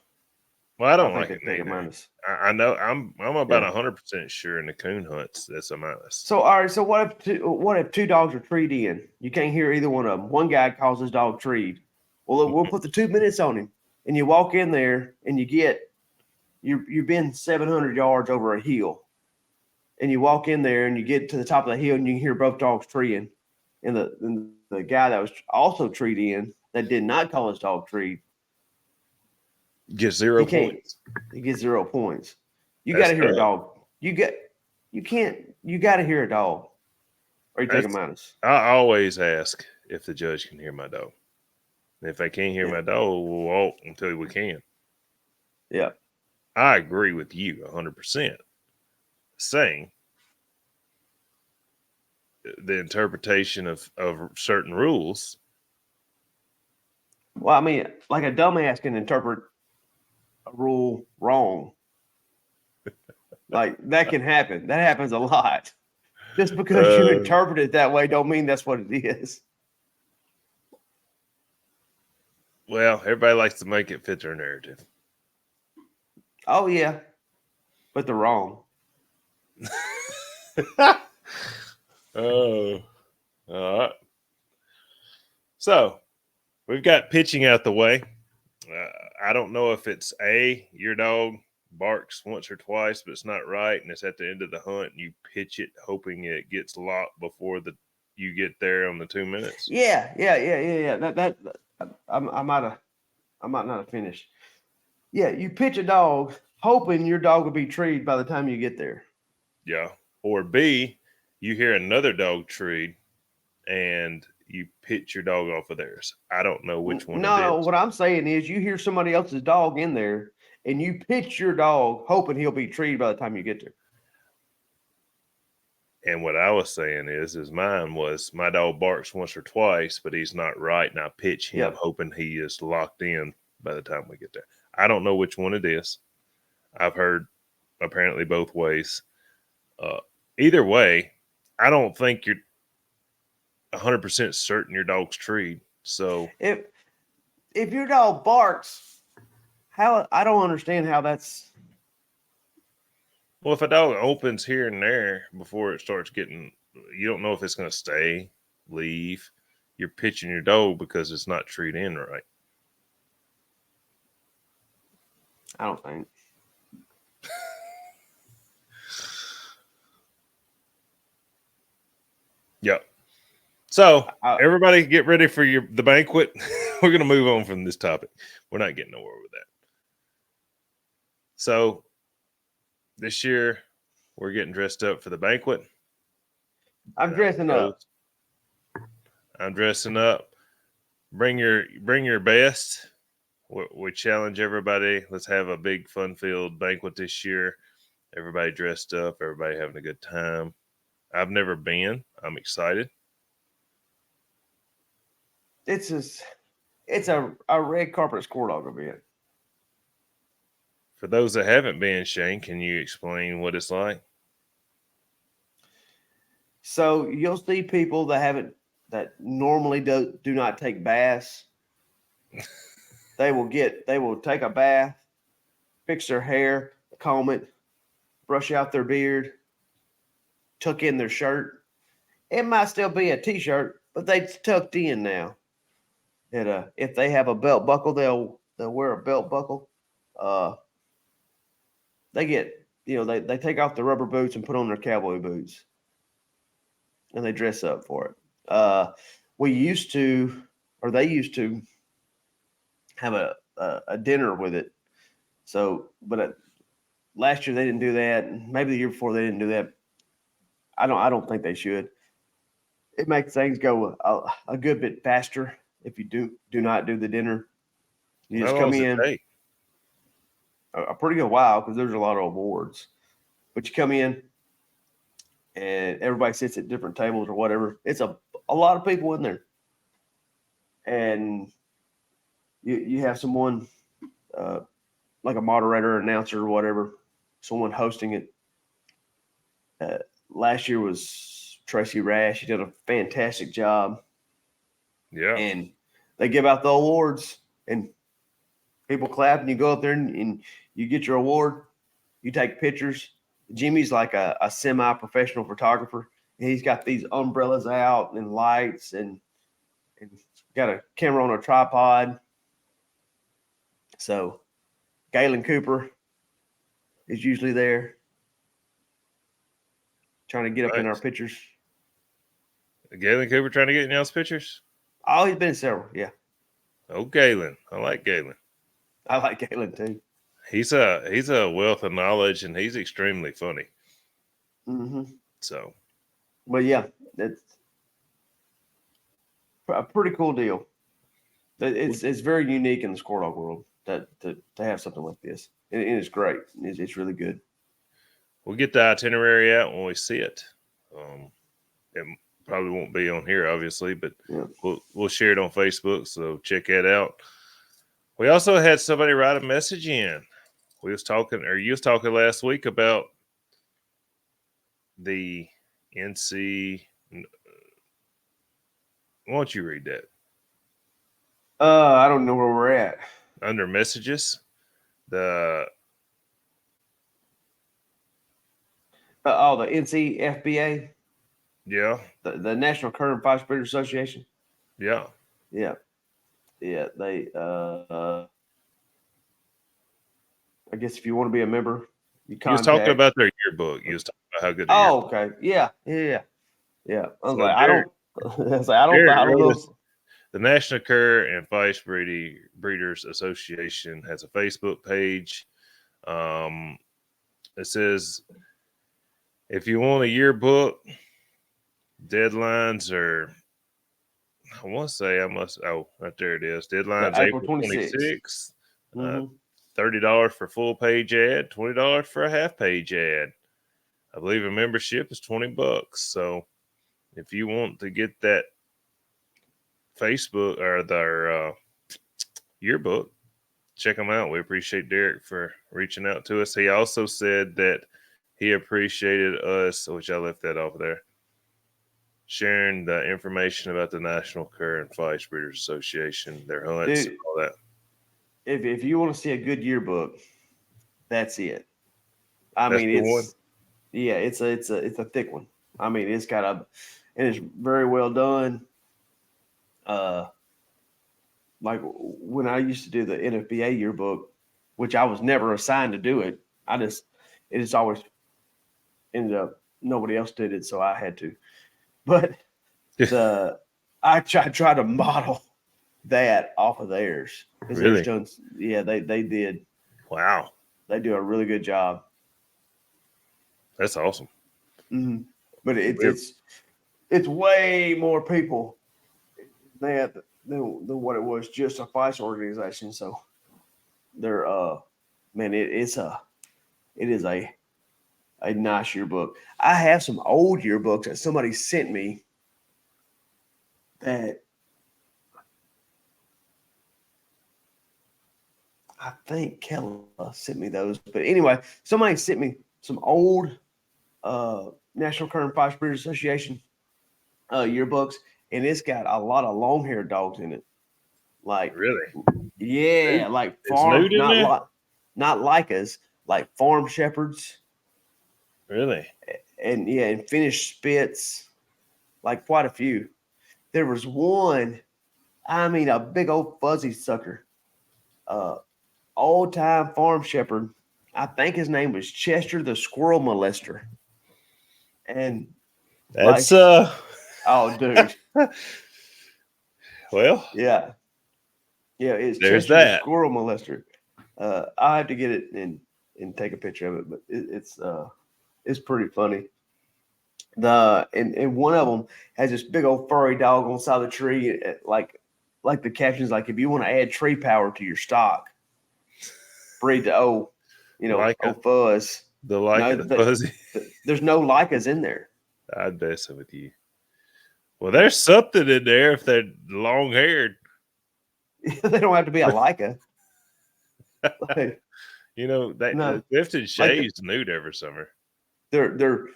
Well, I don't think like it they take either. a minus. I know. I'm about 100% sure in the coon hunts that's a minus. So all right. So what if two dogs are treed in? You can't hear either one of them. One guy calls his dog treed. Well, we'll put the 2 minutes on him, and you walk in there and you've been 700 yards over a hill, and you walk in there and you get to the top of the hill and you can hear both dogs treeing, and the guy that was also treed in that did not call his dog treed Get 0 points. He gets 0 points. You got to hear a dog. You got to hear a dog, or you take a minus. I always ask if the judge can hear my dog. And if they can't hear my dog, we'll walk until we can. Yeah. I agree with you 100%. Saying the interpretation of certain rules. Well, I mean, like a dumbass can interpret a rule wrong. Like that can happen. That happens a lot. Just because you interpret it that way don't mean that's what it is. Well, everybody likes to make it fit their narrative. Oh yeah, but they're wrong. Oh, all right. So we've got pitching out the way. I don't know if it's your dog barks once or twice, but it's not right, and it's at the end of the hunt, and you pitch it hoping it gets locked before you get there on the 2 minutes. Yeah. That I might not have finished. Yeah, you pitch a dog hoping your dog will be treed by the time you get there. Yeah. Or B, you hear another dog treed and you pitch your dog off of theirs. I don't know which one it is. No, what I'm saying is you hear somebody else's dog in there and you pitch your dog hoping he'll be treed by the time you get there. And what I was saying is mine was my dog barks once or twice, but he's not right. And I pitch him hoping he is locked in by the time we get there. I don't know which one it is. I've heard apparently both ways. Either way, I don't think you're 100% certain your dog's treed. So if your dog barks, I don't understand how that's. Well, if a dog opens here and there before it starts getting, you don't know if it's going to stay, leave. You're pitching your dog because it's not treed in right. I don't think. Yep. So everybody get ready for the banquet. We're going to move on from this topic. We're not getting nowhere with that. So this year we're getting dressed up for the banquet. I'm dressing up. I'm dressing up. Bring your best. We challenge everybody. Let's have a big fun-filled banquet this year. Everybody dressed up. Everybody having a good time. I've never been. I'm excited. It's a red carpet squirrel dog event. For those that haven't been, Shane, can you explain what it's like? So you'll see people that normally do not take baths. They will take a bath, fix their hair, comb it, brush out their beard, tuck in their shirt. It might still be a t-shirt, but they tucked in now. And if they have a belt buckle, they'll wear a belt buckle. They get, they take off the rubber boots and put on their cowboy boots, and they dress up for it. They used to have a dinner with it. So, but last year they didn't do that. Maybe the year before they didn't do that. I don't think they should. It makes things go a good bit faster if you do not do the dinner. You just How long come does it in take? a pretty good while because there's a lot of awards. But you come in and everybody sits at different tables or whatever. It's a lot of people in there, and you have someone like a moderator, announcer, or whatever, someone hosting it. Last year was Tracy Rash. He did a fantastic job. Yeah. And they give out the awards, and people clap, and you go up there and you get your award. You take pictures. Jimmy's like a semi-professional photographer, and he's got these umbrellas out and lights and got a camera on a tripod. So Galen Cooper is usually there trying to get up in our pictures. Galen Cooper trying to get in y'all's pictures? Oh, he's been in several, yeah. Oh, Galen. I like Galen. I like Galen too. He's a wealth of knowledge, and he's extremely funny. Mm-hmm. So, but yeah, it's a pretty cool deal. It's very unique in the squirrel dog world to have something like this, and it's great. It's really good. We'll get the itinerary out when we see it. It probably won't be on here, obviously, but yeah. we'll share it on Facebook. So check that out. We also had somebody write a message in. You was talking last week about the NC. Why don't you read that? I don't know where we're at. Under messages, the the NCFBA. Yeah. The National Cur and Five Breeders Association. Yeah. Yeah. They I guess if you want to be a member, you was talking about their yearbook. You was talking about how good. Okay. Yeah. I was like, Derek, I don't know. The National Cur and Fish Breeders Association has a Facebook page. It says, if you want a yearbook, deadlines are, right there it is. Deadlines April 26th. $30 for full page ad, $20 for a half page ad. I believe a membership is $20. So if you want to get that Facebook or their yearbook, check them out. We appreciate Derek for reaching out to us. He also said that he appreciated us, which I left that off there, sharing the information about the National Cur and Fish Breeders Association, their hunts, and all that. If you want to see a good yearbook, that's it. It's a thick one. I mean, it's and it's very well done. Like when I used to do the NFBA yearbook, which I was never assigned to do it. It just always ended up nobody else did it, so I had to. But I try to model that off of theirs. Really? They did. Wow. They do a really good job. That's awesome. Mm-hmm. But it's way more people than what it was just a FICE organization. So they're it is a nice yearbook. I have some old yearbooks that somebody sent me that I think Kella sent me those. But anyway, somebody sent me some old National Cur and Fish Breeders Association yearbooks, and it's got a lot of long-haired dogs in it. Like really? Yeah, like farm, not like us, like farm shepherds. Really? and finished spits, like quite a few. There was one, I mean, a big old fuzzy sucker, old time farm shepherd. I think his name was Chester the Squirrel Molester. And like, That's oh, dude, well, yeah, it's there's Chester the that. Squirrel Molester. I'll have to get it and take a picture of it, but it's pretty funny. And one of them has this big old furry dog on the side of the tree, like the captions, like if you want to add tree power to your stock, breed to Leica, fuzz. the No, Leica, the fuzzy. there's no Lycas in there. I'd mess with you. Well, Yeah. there's something in there if they're long haired. They don't have to be a Leica. Like, You know, no, the Lifted like Shays nude every summer. they're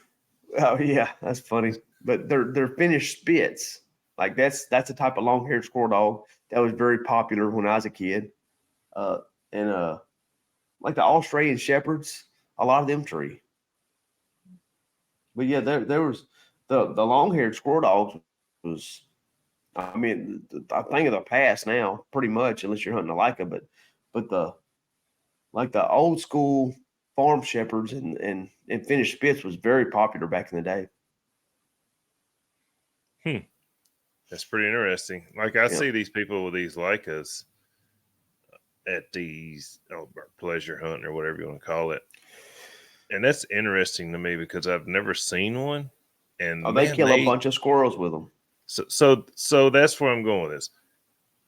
oh yeah, that's funny. But they're finished spits. Like that's a type of long haired squirrel dog that was very popular when I was a kid. Uh, and like the Australian shepherds, a lot of them tree. But yeah, there was the long haired squirrel dogs was. I mean, I think of the past now, pretty much, unless you're hunting a Leica. But the old school farm shepherds and finished spits was very popular back in the day. Hmm. That's pretty interesting. Like I Yeah. see these people with these Leicas at these pleasure hunting or whatever you want to call it, and that's interesting to me because I've never seen one. Oh, And they man, kill a bunch of squirrels with them. so that's where I'm going with this.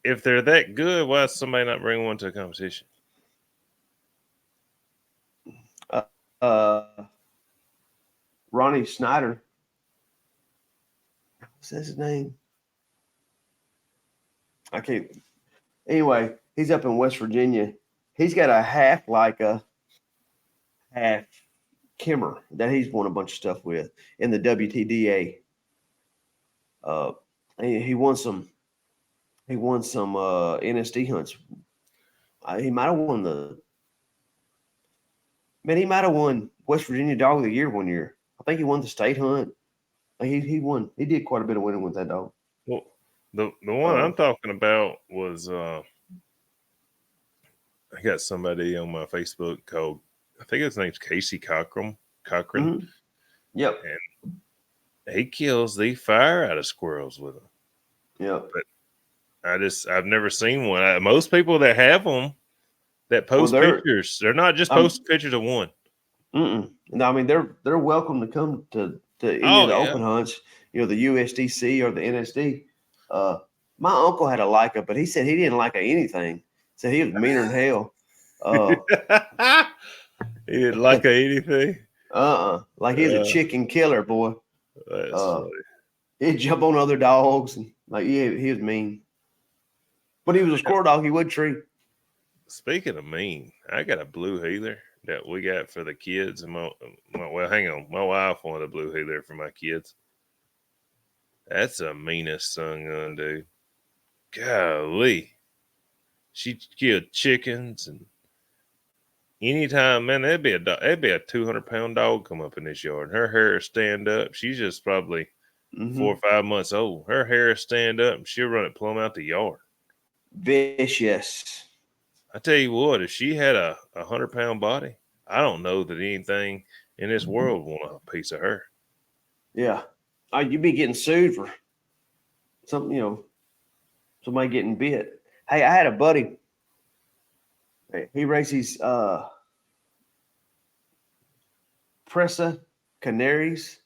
If they're that good, why is somebody not bring one to a competition? Uh, uh, Ronnie Snyder, what's his name? I can't. Anyway, he's up in West Virginia. He's got a half Leica, half Kimmer that he's won a bunch of stuff with in the WTDA. Uh, he won some. He won some NSD hunts. He might have won the. Man, he might have won West Virginia Dog of the Year one year. I think he won the state hunt. He won. He did quite a bit of winning with that dog. Well, the one Uh, I'm talking about was I got somebody on my Facebook called, I think his name's Casey Cochran. mm-hmm. Yep. And he kills the fire out of squirrels with them. Yep. But I've never seen one. Most people that have them that Well, post pictures, they're not just posting pictures of one. No, I mean they're welcome to come to any of Oh the yeah. open hunts. The USDC or the NSD. My uncle had a Leica, but he said he didn't like anything. Said he was meaner than hell. He didn't like anything. Like he's a chicken killer, boy. That's funny. He'd jump on other dogs and like he was mean. But he was a squirrel dog. He would treat. Speaking of mean, I got a blue heeler that we got for the kids. And well, hang on, my wife wanted a blue heeler for my kids. That's the meanest son gun, dude. Golly, she killed chickens and anytime, man, that'd be a 200-pound dog come up in this yard. Her hair stand up. She's just probably 4 or 5 months old. Her hair stand up and she'll run it plumb out the yard. Vicious. I tell you what, if she had a 100-pound body, I don't know that anything in this world want a piece of her. Yeah. You'd be getting sued for something, somebody getting bit. Hey, I had a buddy. He races Presa Canaries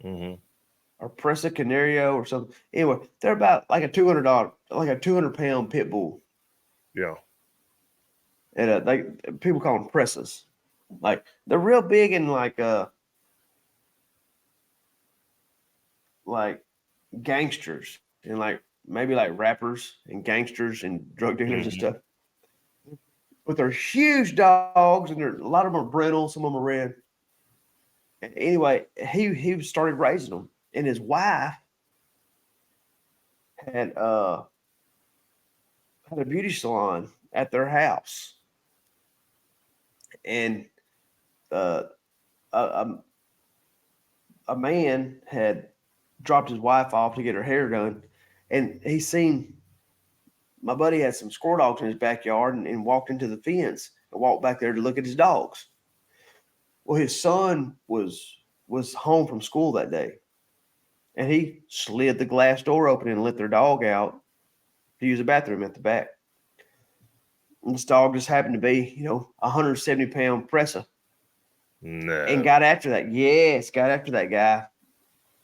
Mm-hmm. or Presa Canario or something. Anyway, they're about like a $200, like a 200-pound pit bull. Yeah. And people call them Presas. Like they're real big in like gangsters and like maybe like rappers and gangsters and drug dealers and stuff. But they're huge dogs, and a lot of them are brindle, some of them are red. Anyway, he started raising them, and his wife had a beauty salon at their house, and uh, a, a man had dropped his wife off to get her hair done, and he seen my buddy had some squirrel dogs in his backyard and walked into the fence and walked back there to look at his dogs. Well, his son was home from school that day, and he slid the glass door open and let their dog out to use the bathroom at the back. And this dog just happened to be, 170-pound presser. No. And got after that. Yes, got after that guy.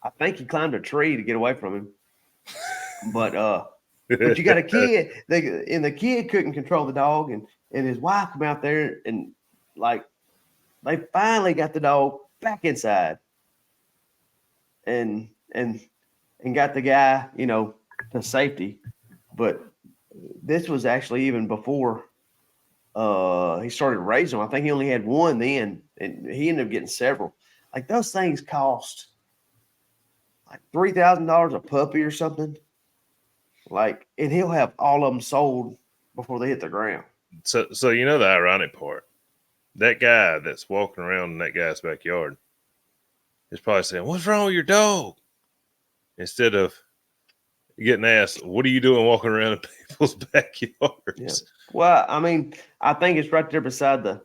I think he climbed a tree to get away from him. But you got a kid, and the kid couldn't control the dog, and his wife come out there and like they finally got the dog back inside and got the guy, to safety. But this was actually even before he started raising them. I think he only had one then, and he ended up getting several. Like those things cost like $3,000 a puppy or something. Like, and he'll have all of them sold before they hit the ground. So the ironic part, that guy that's walking around in that guy's backyard is probably saying, "What's wrong with your dog?" Instead of getting asked, "What are you doing walking around in people's backyards?" Yeah. Well, I mean, I think it's right there beside the.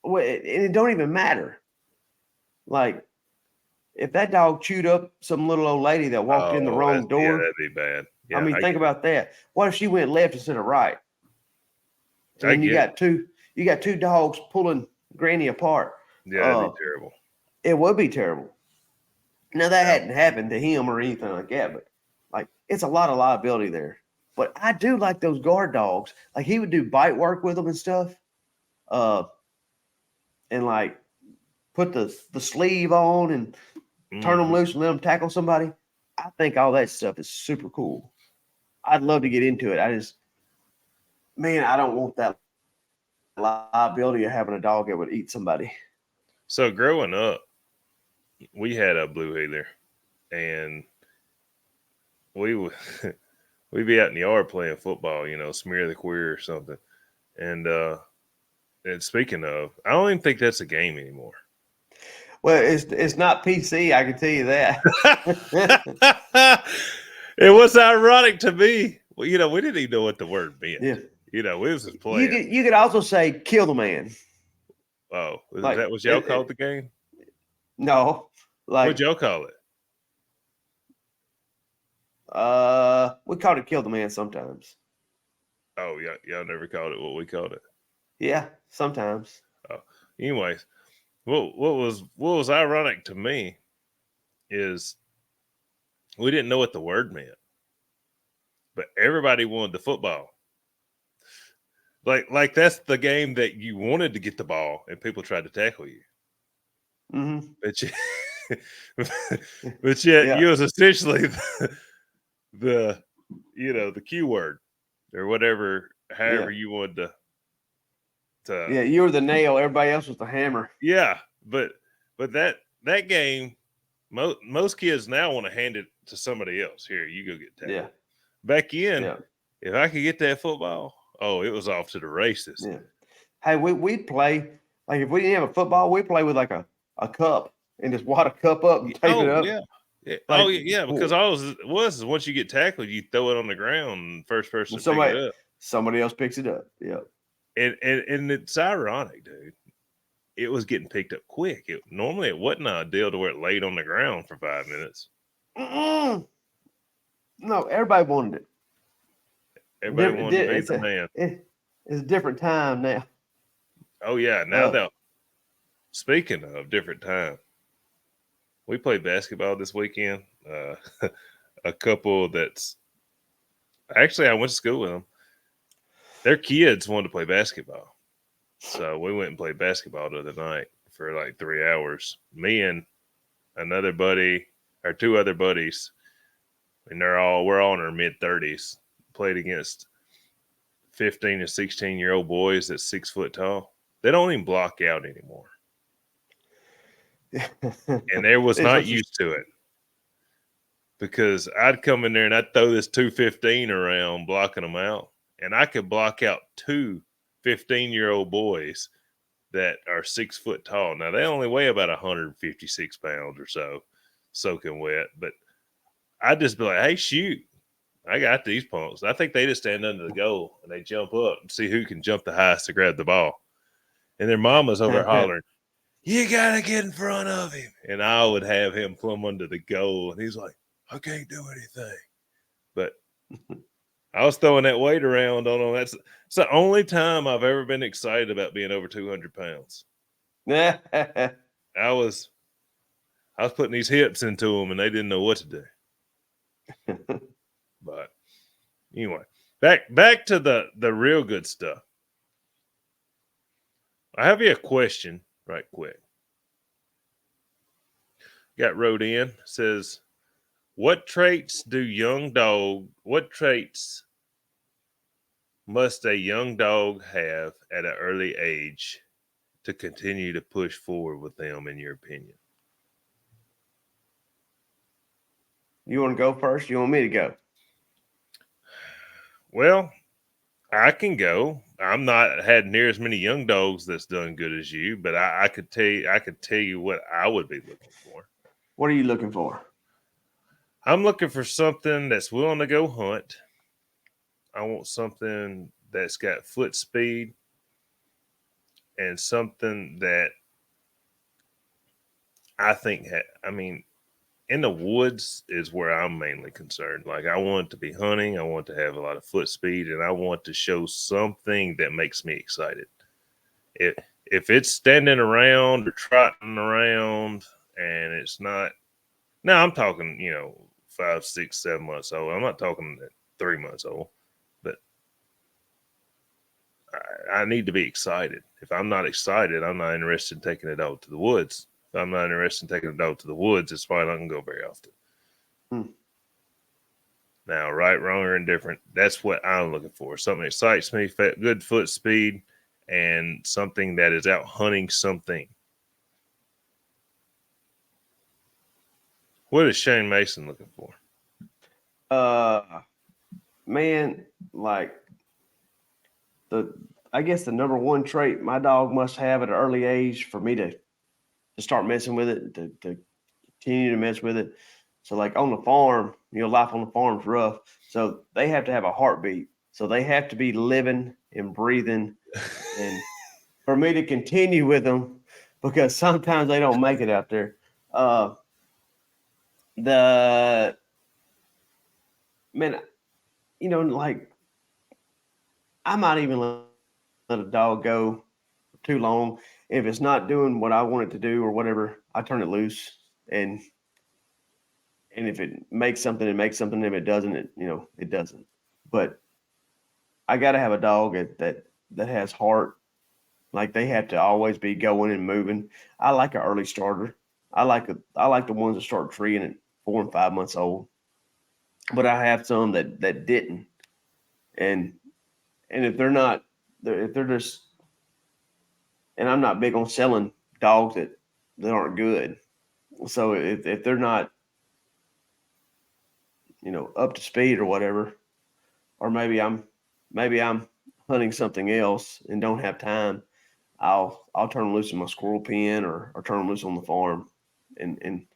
Well, and it don't even matter. Like, if that dog chewed up some little old lady that walked in the wrong door, yeah, that'd be bad. Yeah, I mean, think about that. What if she went left instead of right? And then you got two dogs pulling Granny apart. Yeah, that'd be terrible. It would be terrible. Now that hadn't happened to him or anything like that, but like it's a lot of liability there. But I do like those guard dogs. Like he would do bite work with them and stuff. And like put the sleeve on and turn them loose and let them tackle somebody. I think all that stuff is super cool. I'd love to get into it. I don't want that liability of having a dog that would eat somebody. So growing up, we had a blue heeler, and we'd be out in the yard playing football, smear the queer or something. And speaking of, I don't even think that's a game anymore. Well, it's not PC, I can tell you that. It was ironic to me. Well, we didn't even know what the word meant. Yeah. We was just playing. You could also say kill the man. Oh, is that what y'all called the game? No. What'd y'all call it? We called it kill the man sometimes. Oh, y'all never called it what we called it. Yeah, sometimes. Oh, anyways, what was ironic to me is we didn't know what the word meant, but everybody wanted the football. Like that's the game that you wanted to get the ball, and people tried to tackle you. Mm-hmm. But yet you was essentially the Q word or whatever, however you wanted to. Yeah, you were the nail. Everybody else was the hammer. Yeah, but that game, most kids now want to hand it to somebody else. Here, you go get tackled. Yeah. Back in, if I could get that football, it was off to the races. Yeah. Hey, we'd play, like if we didn't have a football, we'd play with like a cup and just wad a cup up and tape it up. Yeah. Because all it was is once you get tackled, you throw it on the ground and first person to pick it up. Somebody else picks it up. Yeah. And it's ironic, dude. It was getting picked up quick. Normally it wasn't a deal to where it laid on the ground for 5 minutes. No, everybody wanted it. Everybody wanted to be the man. It's a different time now. Oh yeah, now speaking of different time, we played basketball this weekend. A couple that's actually I went to school with them. Their kids wanted to play basketball. So we went and played basketball the other night for like 3 hours. Me and another buddy, or two other buddies, and we're all in our mid-30s, played against 15 to 16-year-old boys that's 6 foot tall. They don't even block out anymore. And they was not used to it. Because I'd come in there and I'd throw this 215 around blocking them out. And I could block out two 15-year-old boys that are 6 foot tall. Now they only weigh about 156 pounds or so, soaking wet. But I'd just be like, hey, shoot, I got these punks. I think they just stand under the goal and they jump up and see who can jump the highest to grab the ball. And their mama's over there hollering, you gotta get in front of him. And I would have him plumb under the goal. And he's like, I can't do anything. But I was throwing that weight around on him. It's the only time I've ever been excited about being over 200 pounds. I was putting these hips into them, and they didn't know what to do. But anyway, back to the real good stuff. I have you a question right quick. Got wrote in, says, what traits must a young dog have at an early age to continue to push forward with them, in your opinion? You want to go first? You want me to go? Well, I can go. I'm not had near as many young dogs that's done good as you, but I could tell you what I would be looking for. What are you looking for? I'm looking for something that's willing to go hunt. I want something that's got foot speed and something that I think, in the woods is where I'm mainly concerned. Like, I want to be hunting. I want to have a lot of foot speed, and I want to show something that makes me excited. If it's standing around or trotting around and it's not, now I'm talking, 5, 6, 7 months old. I'm not talking 3 months old, but I need to be excited. If I'm not excited, I'm not interested in taking a dog to the woods. If I'm not interested in taking a dog to the woods, it's fine. I can go very often. Now, right, wrong, or indifferent, that's what I'm looking for. Something that excites me, good foot speed, and something that is out hunting something. What is Shane Mason looking for? Man, like I guess the number one trait my dog must have at an early age for me to start messing with it, to continue to mess with it. So like on the farm, life on the farm is rough. So they have to have a heartbeat. So they have to be living and breathing. And for me to continue with them, because sometimes they don't make it out there. Like I might even let a dog go for too long. If it's not doing what I want it to do or whatever, I turn it loose. And if it makes something, it makes something. If it doesn't, it doesn't. But I got to have a dog that has heart. Like they have to always be going and moving. I like an early starter. I like the ones that start treeing at 4 and 5 months old. But I have some that didn't. And if they're not, if they're just, and I'm not big on selling dogs that aren't good. So if they're not, up to speed or whatever, or maybe I'm hunting something else and don't have time, I'll turn them loose in my squirrel pen or turn them loose on the farm and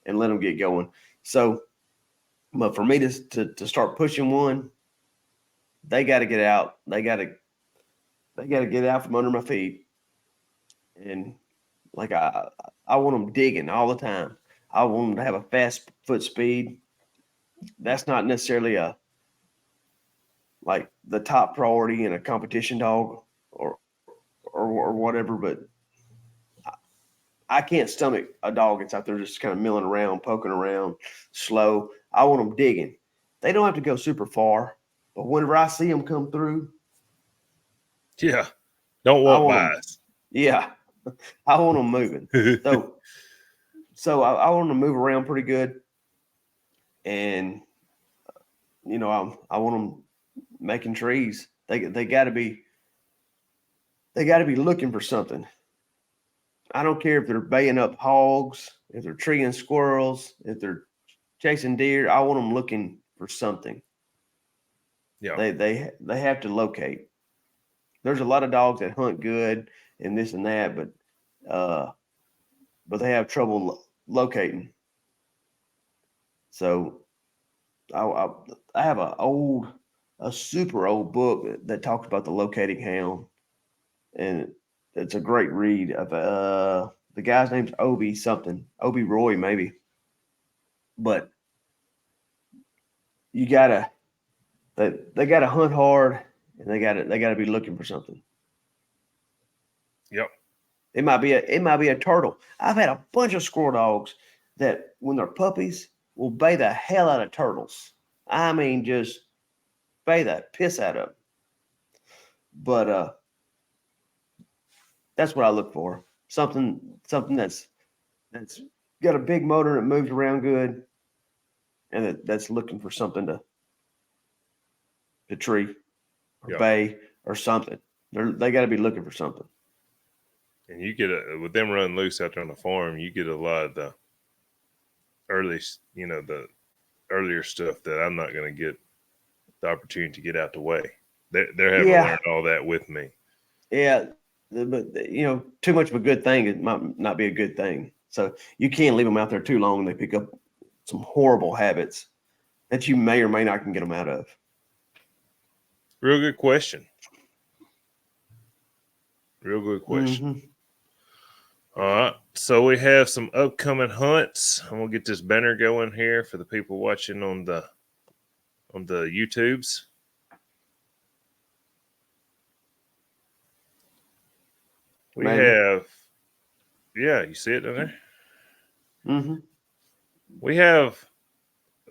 let them get going. So, but for me to start pushing one, they got to get out. They got to get out from under my feet. And like I want them digging all the time. I want them to have a fast foot speed. That's not necessarily like the top priority in a competition dog or whatever, but I can't stomach a dog that's out there just kind of milling around, poking around, slow. I want them digging. They don't have to go super far, but whenever I see them come through, yeah, don't walk by us. Yeah, I want them moving. So I want them to move around pretty good, and I want them making trees. They got to be looking for something. I don't care if they're baying up hogs, if they're treeing squirrels, if they're chasing deer. I want them looking for something. Yeah, They have to locate. There's a lot of dogs that hunt good and this and that, but they have trouble locating. So I have a super old book that talks about the locating hound, and it's a great read. Of the guy's name's Obi Roy maybe, but you gotta they gotta hunt hard, and they gotta be looking for something. Yep. It might be a turtle. I've had a bunch of squirrel dogs that when they're puppies will bay the hell out of turtles. I mean, just bay the piss out of them. But that's what I look for. Something that's got a big motor that moves around good, and that's looking for something to tree or Yep. bay or something. They got to be looking for something. And you get with them running loose out there on the farm, you get a lot of the early, the earlier stuff that I'm not going to get the opportunity to get out the way. They're having to learn all that with me. Yeah, but too much of a good thing, it might not be a good thing. So you can't leave them out there too long, and they pick up some horrible habits that you may or may not can get them out of. Real good question. Real good question. Mm-hmm. All right. So we have some upcoming hunts. I'm gonna get this banner going here for the people watching on the YouTubes. We have, you see it down there? Mm-hmm. We have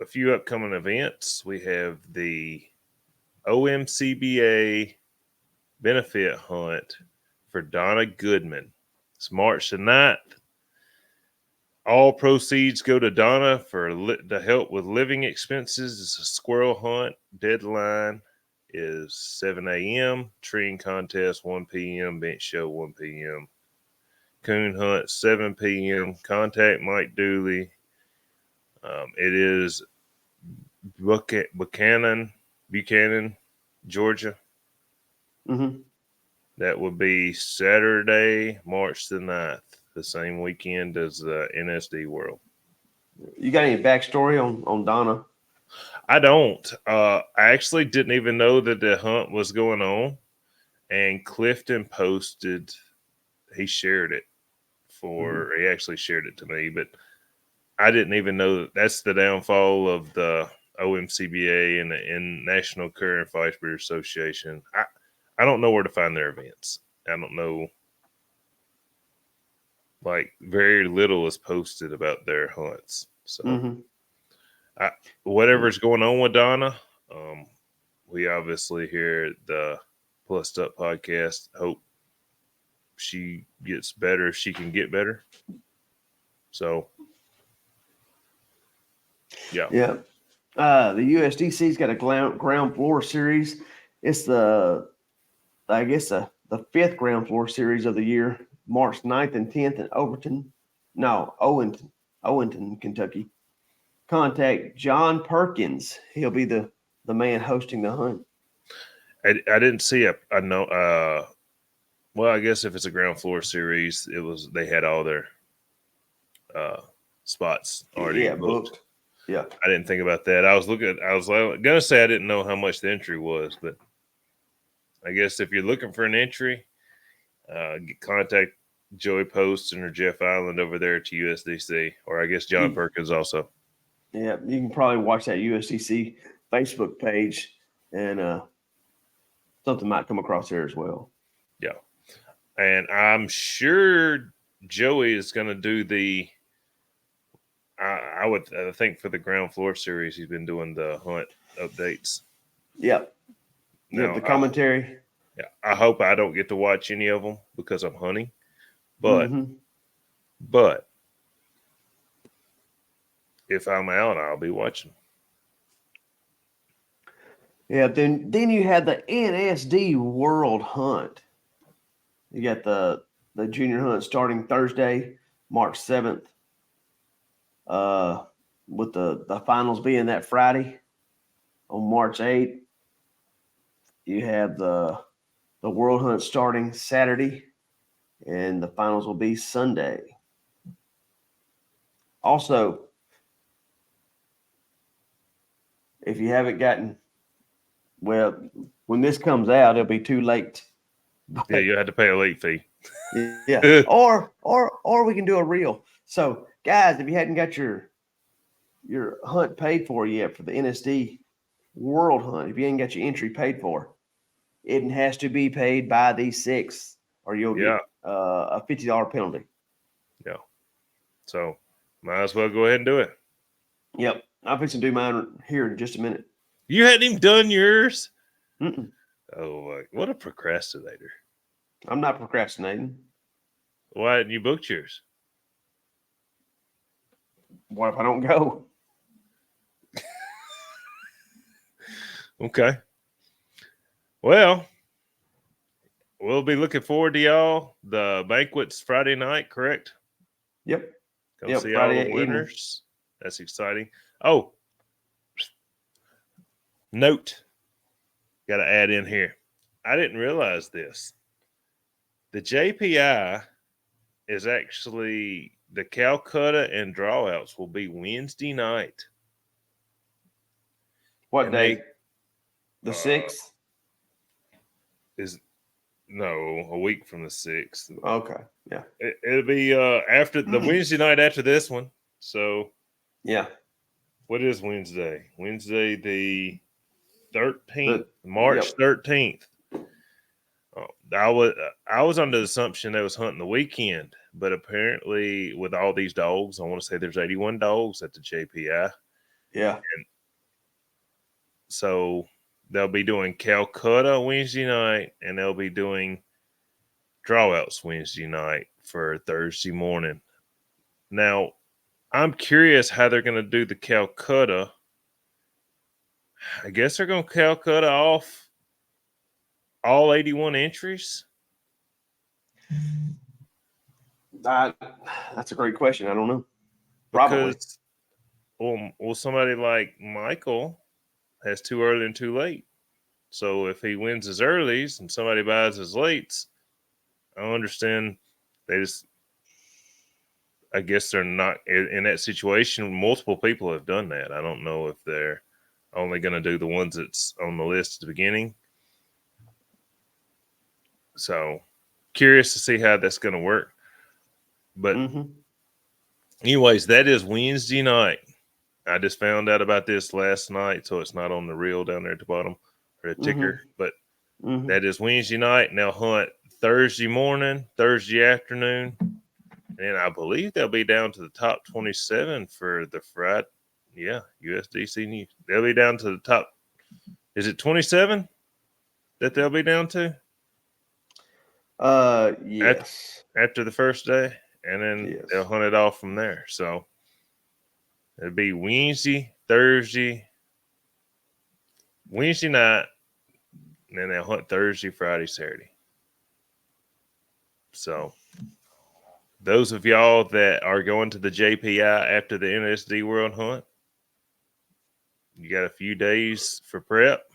a few upcoming events. We have the OMCBA benefit hunt for Donna Goodman. It's March the 9th. All proceeds go to Donna for to help with living expenses. It's a squirrel hunt. Deadline is 7 a.m. Treeing contest 1 p.m. Bench show 1 p.m. Coon hunt 7 p.m. Contact Mike Dooley. It is Buchanan, Georgia. Mm-hmm. That would be Saturday, March the 9th, the same weekend as the NSD World. You got any backstory on Donna? I don't. I actually didn't even know that the hunt was going on. And Clifton posted, he shared it he actually shared it to me, but I didn't even know that that's the downfall of the OMCBA and the National Cur and Fight Breeder Association. I don't know where to find their events. I don't know. Like, very little is posted about their hunts. So, whatever's going on with Donna, we obviously here at the Plus Up podcast hope she gets better if she can get better. So, yeah. Yeah. The USDC's got a ground floor series. It's I guess the fifth ground floor series of the year, March 9th and 10th in Owenton, Kentucky. Contact John Perkins. He'll be the man hosting the hunt. I didn't see I know. Well, I guess if it's a ground floor series, they had all their spots already booked. Yeah, I didn't think about that. I was gonna say I didn't know how much the entry was, but I guess if you're looking for an entry, contact Joey Poston or Jeff Island over there to USDC, or I guess John Perkins also. Yeah, you can probably watch that USDC Facebook page, and something might come across there as well. Yeah, and I'm sure Joey is going to do the. I would think for the ground floor series, he's been doing the hunt updates. Yep. Now, the commentary. I hope I don't get to watch any of them because I'm hunting, but if I'm out, I'll be watching. Yeah. Then you had the NSD World Hunt. You got the junior hunt starting Thursday, March 7th. With the finals being that Friday on March 8th. You have the World Hunt starting Saturday, and the finals will be Sunday. Also, if you haven't gotten, well, when this comes out, it'll be too late. But, Yeah, you had to pay a late fee. yeah, or we can do a reel. So, guys, if you hadn't got your hunt paid for yet for the NSD World Hunt, if you ain't got your entry paid for, it has to be paid by the 6th, or you'll get a $50 penalty. Yeah. So, might as well go ahead and do it. Yep, I'm fixing to do mine here in just a minute. You hadn't even done yours? Mm-mm. Oh, what a procrastinator. I'm not procrastinating. Why hadn't you booked yours? What if I don't go? Okay. Well, we'll be looking forward to y'all. The banquet's Friday night, correct? Yep. Come Yep, see Friday all the evening. winners. That's exciting. Oh, note. Got to add in here. I didn't realize this. The JPI is actually the Calcutta and drawouts will be Wednesday night. What And day? The 6th? Is no, a week from the 6th. Okay. Yeah. It'll be after the Wednesday night after this one. So yeah. What is Wednesday? Wednesday the 13th, March Yep. 13th. I was under the assumption they was hunting the weekend, but apparently with all these dogs, I want to say there's 81 dogs at the JPI. Yeah. And so they'll be doing Calcutta Wednesday night, and they'll be doing drawouts Wednesday night for Thursday morning. Now, I'm curious how they're going to do the Calcutta. I guess they're going to Calcutta off all 81 entries. That's a great question. I don't know. Probably. Because, well, somebody like Michael has too early and too late. So if he wins his earlies and somebody buys his lates, I understand they just, I guess they're not in that situation. Multiple people have done that. I don't know if they're only going to do the ones that's on the list at the beginning. So curious to see how that's going to work. But anyways, that is Wednesday night. I just found out about this last night, so it's not on the reel down there at the bottom or the ticker. But that is Wednesday night, and they'll hunt Thursday morning, Thursday afternoon, and I believe they'll be down to the top 27 for the Friday. Yeah, USDC News. They'll be down to the top. Is it 27 that they'll be down to? Yes. After the first day, and then they'll hunt it off from there. So it'll be Wednesday, Thursday, Wednesday night, and then they'll hunt Thursday, Friday, Saturday. So those of y'all that are going to the JPI after the NSD World Hunt, you got a few days for prep,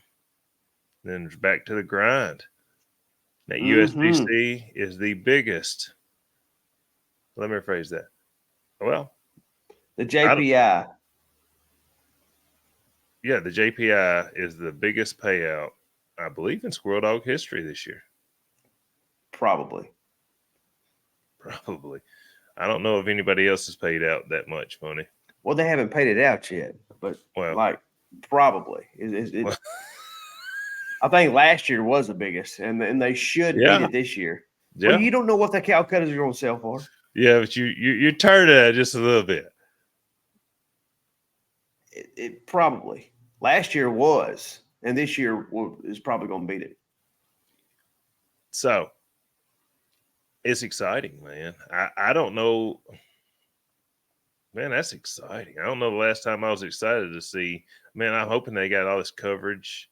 then it's back to the grind. That USDC is the biggest. Let me rephrase that. Well, the JPI. Yeah, the JPI is the biggest payout, I believe, in Squirrel Dog history this year. Probably. I don't know if anybody else has paid out that much money. Well, they haven't paid it out yet, but probably. I think last year was the biggest, and they should beat it this year. Yeah. Well, you don't know what the Calcuttas are going to sell for. Yeah, but you turned it just a little bit. It probably. Last year was, and this year is probably going to beat it. So, it's exciting, man. I don't know. Man, that's exciting. I don't know the last time I was excited to see. Man, I'm hoping they got all this coverage.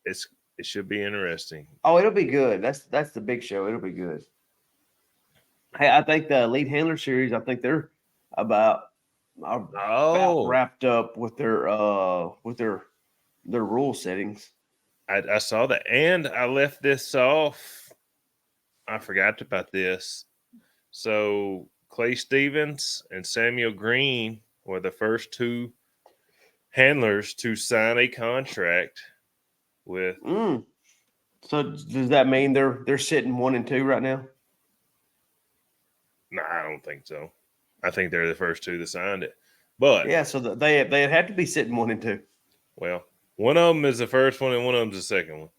It should be interesting. Oh, it'll be good. That's the big show. It'll be good. Hey, I think the Elite Handler Series, I think they're about wrapped up with their rule settings. I saw that, and I left this off I forgot about this. So Clay Stevens and Samuel Green were the first two handlers to sign a contract with. So does that mean they're sitting 1-2 right now? No, I don't think so. I think they're the first two that signed it. But yeah, so they'd have to be sitting 1-2. Well, one of them is the first one and one of them's the second one.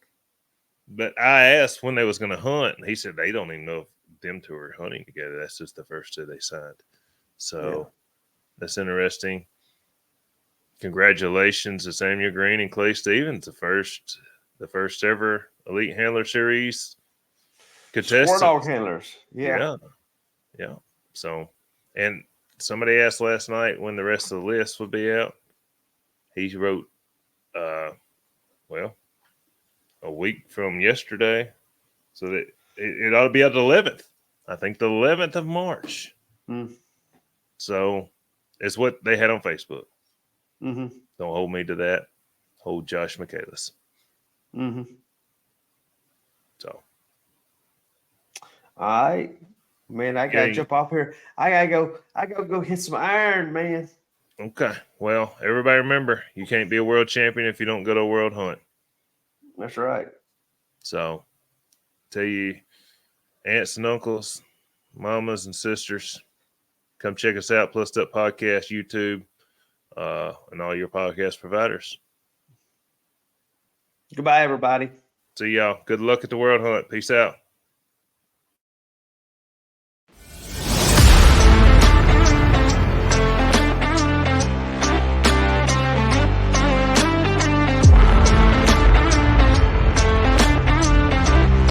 But I asked when they was going to hunt, and he said they don't even know if them two are hunting together. That's just the first two they signed. So that's interesting. Congratulations to Samuel Green and Clay Stevens, the first ever Elite Handler Series contestants. Square dog handlers. Yeah. So, and somebody asked last night when the rest of the list would be out. He wrote, a week from yesterday, so that it ought to be at the 11th. I think the 11th of March. So it's what they had on Facebook. Don't hold me to that. Hold Josh Michaelis. So, all right, man. I gotta jump off here. I gotta go hit some iron, man. Okay. Well, everybody remember, you can't be a world champion if you don't go to a world hunt. That's right. So, tell you, aunts and uncles, mamas and sisters, come check us out. Plus Up Podcast, YouTube, and all your podcast providers. Goodbye, everybody. See y'all. Good luck at the world hunt. Peace out.